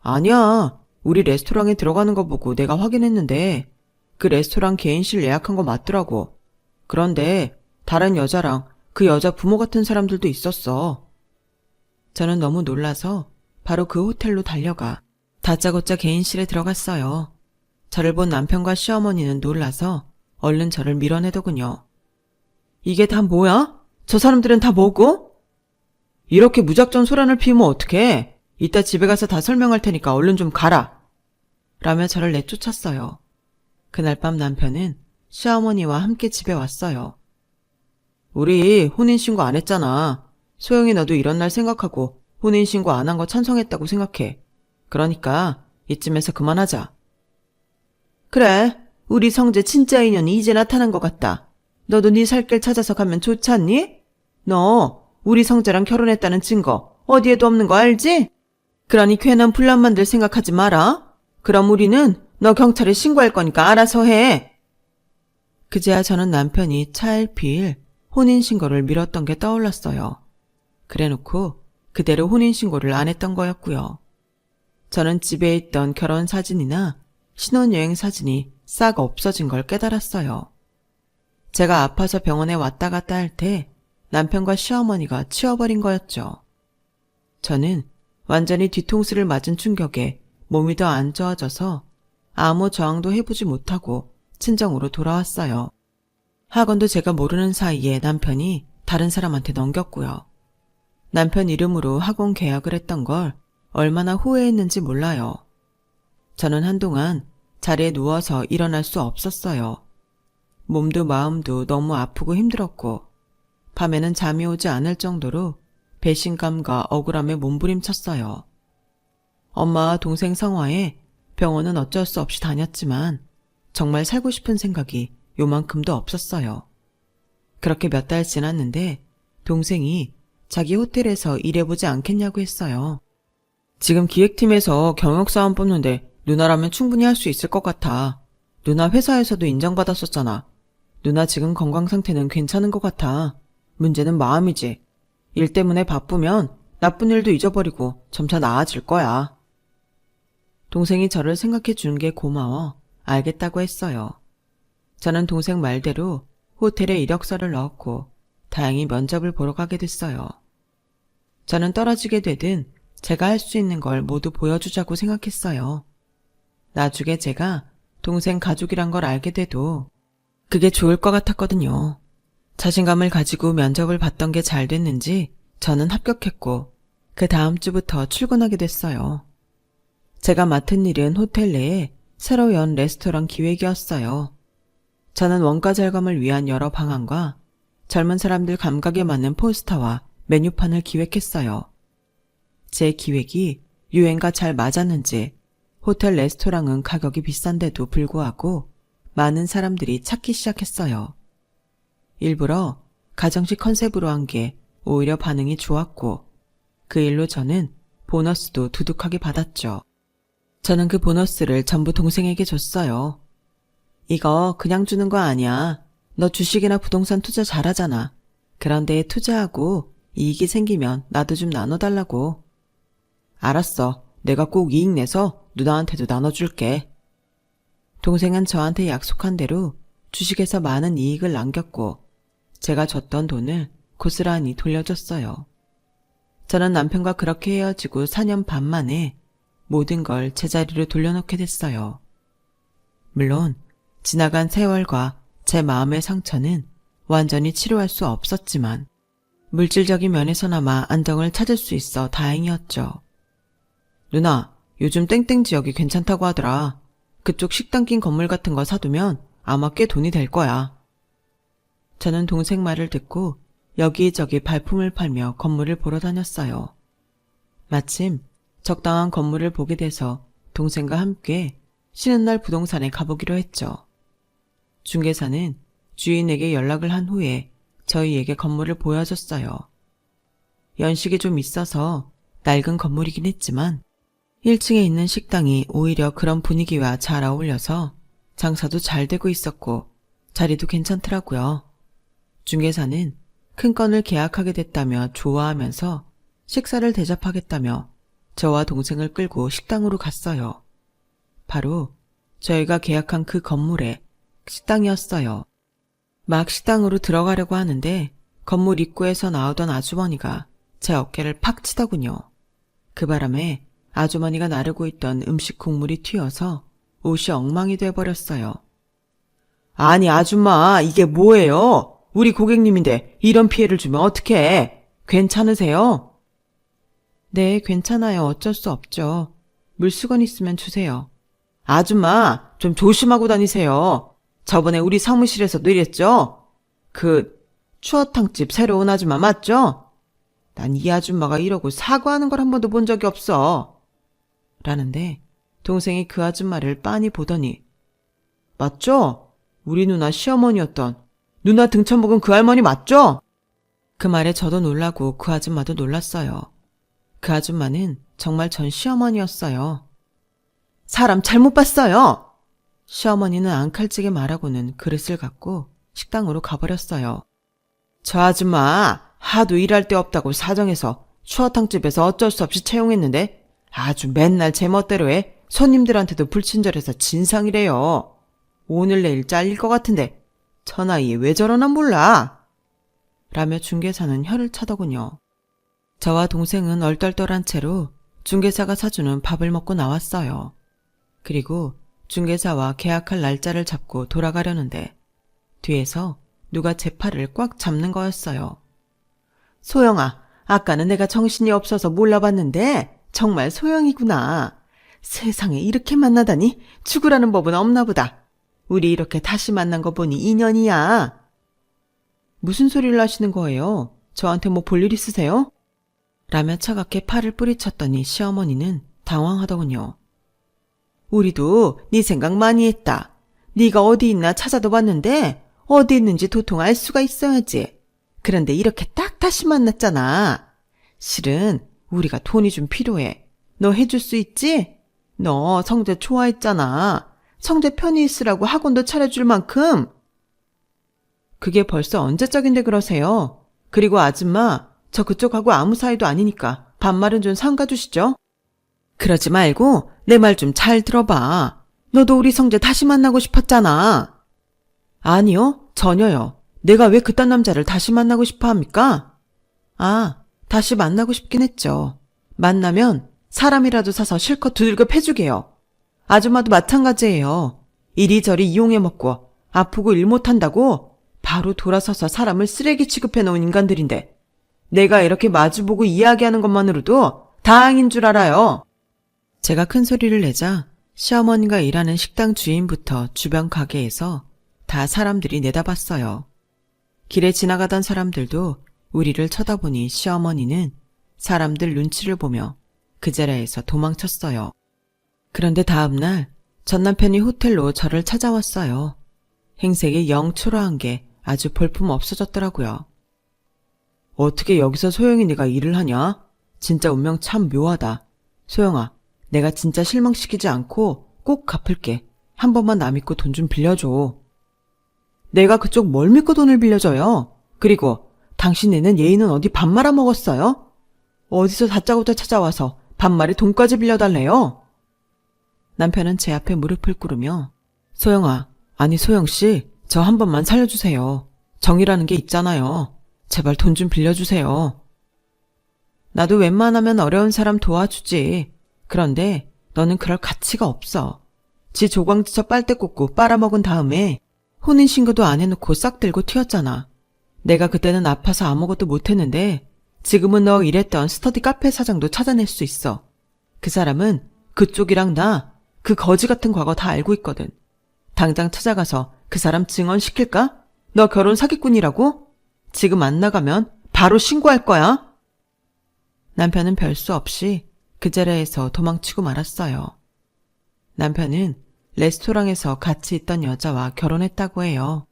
아니야. 우리 레스토랑에 들어가는 거 보고 내가 확인했는데 그 레스토랑 개인실 예약한 거 맞더라고. 그런데 다른 여자랑 그 여자 부모 같은 사람들도 있었어. 저는 너무 놀라서 바로 그 호텔로 달려가 다짜고짜 개인실에 들어갔어요. 저를 본 남편과 시어머니는 놀라서 얼른 저를 밀어내더군요. 이게 다 뭐야? 저 사람들은 다 뭐고? 이렇게 무작정 소란을 피우면 어떡해? 이따 집에 가서 다 설명할 테니까 얼른 좀 가라. 라며 저를 내쫓았어요. 그날 밤 남편은 시어머니와 함께 집에 왔어요. 우리 혼인신고 안 했잖아. 소영이 너도 이런 날 생각하고 혼인신고 안 한 거 찬성했다고 생각해. 그러니까 이쯤에서 그만하자. 그래, 우리 성재 진짜 인연이 이제 나타난 것 같다. 너도 네 살 길 찾아서 가면 좋지 않니? 너 우리 성재랑 결혼했다는 증거 어디에도 없는 거 알지? 그러니 괜한 분란 만들 생각하지 마라. 그럼 우리는 너 경찰에 신고할 거니까 알아서 해. 그제야 저는 남편이 차일피일 혼인신고를 미뤘던 게 떠올랐어요. 그래놓고 그대로 혼인신고를 안 했던 거였고요. 저는 집에 있던 결혼 사진이나 신혼여행 사진이 싹 없어진 걸 깨달았어요. 제가 아파서 병원에 왔다 갔다 할 때 남편과 시어머니가 치워버린 거였죠. 저는 완전히 뒤통수를 맞은 충격에 몸이 더 안 좋아져서 아무 저항도 해보지 못하고 친정으로 돌아왔어요. 학원도 제가 모르는 사이에 남편이 다른 사람한테 넘겼고요. 남편 이름으로 학원 계약을 했던 걸 얼마나 후회했는지 몰라요. 저는 한동안 자리에 누워서 일어날 수 없었어요. 몸도 마음도 너무 아프고 힘들었고 밤에는 잠이 오지 않을 정도로 배신감과 억울함에 몸부림쳤어요. 엄마와 동생 성화에 병원은 어쩔 수 없이 다녔지만 정말 살고 싶은 생각이 요만큼도 없었어요. 그렇게 몇 달 지났는데 동생이 자기 호텔에서 일해보지 않겠냐고 했어요. 지금 기획팀에서 경영사원 뽑는데 누나라면 충분히 할 수 있을 것 같아. 누나 회사에서도 인정받았었잖아. 누나 지금 건강 상태는 괜찮은 것 같아. 문제는 마음이지. 일 때문에 바쁘면 나쁜 일도 잊어버리고 점차 나아질 거야. 동생이 저를 생각해 주는 게 고마워 알겠다고 했어요. 저는 동생 말대로 호텔에 이력서를 넣었고 다행히 면접을 보러 가게 됐어요. 저는 떨어지게 되든 제가 할 수 있는 걸 모두 보여주자고 생각했어요. 나중에 제가 동생 가족이란 걸 알게 돼도 그게 좋을 것 같았거든요. 자신감을 가지고 면접을 봤던 게 잘 됐는지 저는 합격했고 그 다음 주부터 출근하게 됐어요. 제가 맡은 일은 호텔 내에 새로 연 레스토랑 기획이었어요. 저는 원가 절감을 위한 여러 방안과 젊은 사람들 감각에 맞는 포스터와 메뉴판을 기획했어요. 제 기획이 유행과 잘 맞았는지 호텔 레스토랑은 가격이 비싼데도 불구하고 많은 사람들이 찾기 시작했어요. 일부러 가정식 컨셉으로 한 게 오히려 반응이 좋았고 그 일로 저는 보너스도 두둑하게 받았죠. 저는 그 보너스를 전부 동생에게 줬어요. 이거 그냥 주는 거 아니야. 너 주식이나 부동산 투자 잘하잖아. 그런 데에 투자하고 이익이 생기면 나도 좀 나눠달라고. 알았어. 내가 꼭 이익 내서 누나한테도 나눠줄게. 동생은 저한테 약속한 대로 주식에서 많은 이익을 남겼고 제가 줬던 돈을 고스란히 돌려줬어요. 저는 남편과 그렇게 헤어지고 4년 반 만에 모든 걸 제자리로 돌려놓게 됐어요. 물론 지나간 세월과 제 마음의 상처는 완전히 치료할 수 없었지만 물질적인 면에서나마 안정을 찾을 수 있어 다행이었죠. 누나, 요즘 땡땡 지역이 괜찮다고 하더라. 그쪽 식당 낀 건물 같은 거 사두면 아마 꽤 돈이 될 거야. 저는 동생 말을 듣고 여기저기 발품을 팔며 건물을 보러 다녔어요. 마침 적당한 건물을 보게 돼서 동생과 함께 쉬는 날 부동산에 가보기로 했죠. 중개사는 주인에게 연락을 한 후에 저희에게 건물을 보여줬어요. 연식이 좀 있어서 낡은 건물이긴 했지만 1층에 있는 식당이 오히려 그런 분위기와 잘 어울려서 장사도 잘 되고 있었고 자리도 괜찮더라고요. 중개사는 큰 건을 계약하게 됐다며 좋아하면서 식사를 대접하겠다며 저와 동생을 끌고 식당으로 갔어요. 바로 저희가 계약한 그 건물의 식당이었어요. 막 식당으로 들어가려고 하는데 건물 입구에서 나오던 아주머니가 제 어깨를 팍 치더군요. 그 바람에 아주머니가 나르고 있던 음식 국물이 튀어서 옷이 엉망이 돼버렸어요. 아니 아줌마 이게 뭐예요? 우리 고객님인데 이런 피해를 주면 어떡해? 괜찮으세요? 네, 괜찮아요. 어쩔 수 없죠. 물수건 있으면 주세요. 아줌마 좀 조심하고 다니세요. 저번에 우리 사무실에서도 이랬죠? 그 추어탕집 새로 온 아줌마 맞죠? 난 이 아줌마가 이러고 사과하는 걸 한 번도 본 적이 없어. 라는데 동생이 그 아줌마를 빤히 보더니 맞죠? 우리 누나 시어머니였던 누나 등쳐먹은 그 할머니 맞죠? 그 말에 저도 놀라고 그 아줌마도 놀랐어요. 그 아줌마는 정말 전 시어머니였어요. 사람 잘못 봤어요. 시어머니는 앙칼지게 말하고는 그릇을 갖고 식당으로 가버렸어요. 저 아줌마 하도 일할 데 없다고 사정해서 추어탕집에서 어쩔 수 없이 채용했는데 아주 맨날 제멋대로 해. 손님들한테도 불친절해서 진상이래요. 오늘 내일 잘릴 것 같은데 저 나이에 왜 저러나 몰라. 라며 중개사는 혀를 차더군요. 저와 동생은 얼떨떨한 채로 중개사가 사주는 밥을 먹고 나왔어요. 그리고 중개사와 계약할 날짜를 잡고 돌아가려는데 뒤에서 누가 제 팔을 꽉 잡는 거였어요. 소영아, 아까는 내가 정신이 없어서 몰라봤는데 정말 소영이구나. 세상에 이렇게 만나다니 죽으라는 법은 없나 보다. 우리 이렇게 다시 만난 거 보니 인연이야. 무슨 소리를 하시는 거예요? 저한테 뭐 볼 일 있으세요? 라며 차갑게 팔을 뿌리쳤더니 시어머니는 당황하더군요. 우리도 네 생각 많이 했다. 네가 어디 있나 찾아도 봤는데 어디 있는지 도통 알 수가 있어야지. 그런데 이렇게 딱 다시 만났잖아. 실은 우리가 돈이 좀 필요해. 너 해줄 수 있지? 너 성재 좋아했잖아. 성재 편히 있으라고 학원도 차려줄 만큼. 그게 벌써 언제적인데 그러세요? 그리고 아줌마, 저 그쪽하고 아무 사이도 아니니까 반말은 좀 삼가주시죠. 그러지 말고 내 말 좀 잘 들어봐. 너도 우리 성재 다시 만나고 싶었잖아. 아니요, 전혀요. 내가 왜 그딴 남자를 다시 만나고 싶어 합니까? 아, 다시 만나고 싶긴 했죠. 만나면 사람이라도 사서 실컷 두들겨 패주게요. 아줌마도 마찬가지예요. 이리저리 이용해 먹고 아프고 일 못한다고 바로 돌아서서 사람을 쓰레기 취급해 놓은 인간들인데 내가 이렇게 마주보고 이야기하는 것만으로도 다행인 줄 알아요. 제가 큰 소리를 내자 시어머니가 일하는 식당 주인부터 주변 가게에서 다 사람들이 내다봤어요. 길에 지나가던 사람들도 우리를 쳐다보니 시어머니는 사람들 눈치를 보며 그 자리에서 도망쳤어요. 그런데 다음날 전 남편이 호텔로 저를 찾아왔어요. 행색이 영 초라한 게 아주 볼품 없어졌더라고요. 어떻게 여기서 소영이 네가 일을 하냐? 진짜 운명 참 묘하다. 소영아, 내가 진짜 실망시키지 않고 꼭 갚을게. 한 번만 나 믿고 돈 좀 빌려줘. 내가 그쪽 뭘 믿고 돈을 빌려줘요? 그리고 당신네는 예의는 어디 밥 말아먹었어요? 어디서 다짜고짜 찾아와서 반말에 돈까지 빌려달래요? 남편은 제 앞에 무릎을 꿇으며 소영아, 아니 소영씨, 저 한 번만 살려주세요. 정이라는 게 있잖아요. 제발 돈 좀 빌려주세요. 나도 웬만하면 어려운 사람 도와주지. 그런데 너는 그럴 가치가 없어. 지 조광지처 빨대 꽂고 빨아먹은 다음에 혼인신고도 안 해놓고 싹 들고 튀었잖아. 내가 그때는 아파서 아무것도 못했는데 지금은 너 일했던 스터디 카페 사장도 찾아낼 수 있어. 그 사람은 그쪽이랑 나 그 거지 같은 과거 다 알고 있거든. 당장 찾아가서 그 사람 증언시킬까? 너 결혼 사기꾼이라고? 지금 안 나가면 바로 신고할 거야. 남편은 별수 없이 그 자리에서 도망치고 말았어요. 남편은 레스토랑에서 같이 있던 여자와 결혼했다고 해요.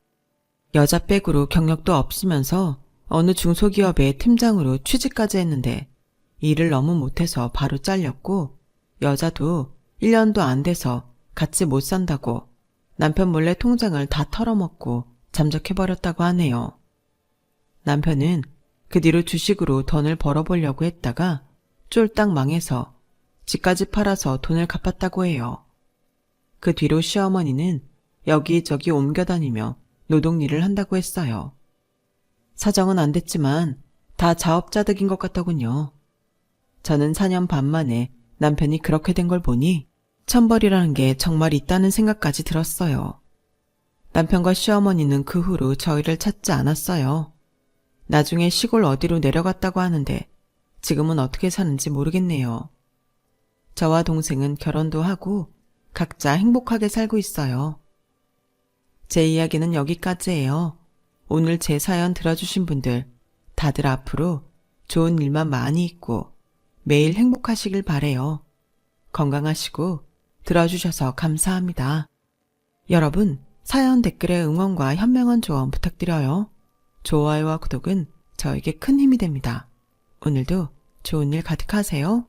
여자 백으로 경력도 없으면서 어느 중소기업의 팀장으로 취직까지 했는데 일을 너무 못해서 바로 잘렸고 여자도 1년도 안 돼서 같이 못 산다고 남편 몰래 통장을 다 털어먹고 잠적해버렸다고 하네요. 남편은 그 뒤로 주식으로 돈을 벌어보려고 했다가 쫄딱 망해서 집까지 팔아서 돈을 갚았다고 해요. 그 뒤로 시어머니는 여기저기 옮겨다니며 노동일을 한다고 했어요. 사정은 안 됐지만 다 자업자득인 것 같더군요. 저는 4년 반 만에 남편이 그렇게 된 걸 보니 천벌이라는 게 정말 있다는 생각까지 들었어요. 남편과 시어머니는 그 후로 저희를 찾지 않았어요. 나중에 시골 어디로 내려갔다고 하는데 지금은 어떻게 사는지 모르겠네요. 저와 동생은 결혼도 하고 각자 행복하게 살고 있어요. 제 이야기는 여기까지예요. 오늘 제 사연 들어주신 분들 다들 앞으로 좋은 일만 많이 있고 매일 행복하시길 바래요. 건강하시고 들어주셔서 감사합니다. 여러분, 사연 댓글에 응원과 현명한 조언 부탁드려요. 좋아요와 구독은 저에게 큰 힘이 됩니다. 오늘도 좋은 일 가득하세요.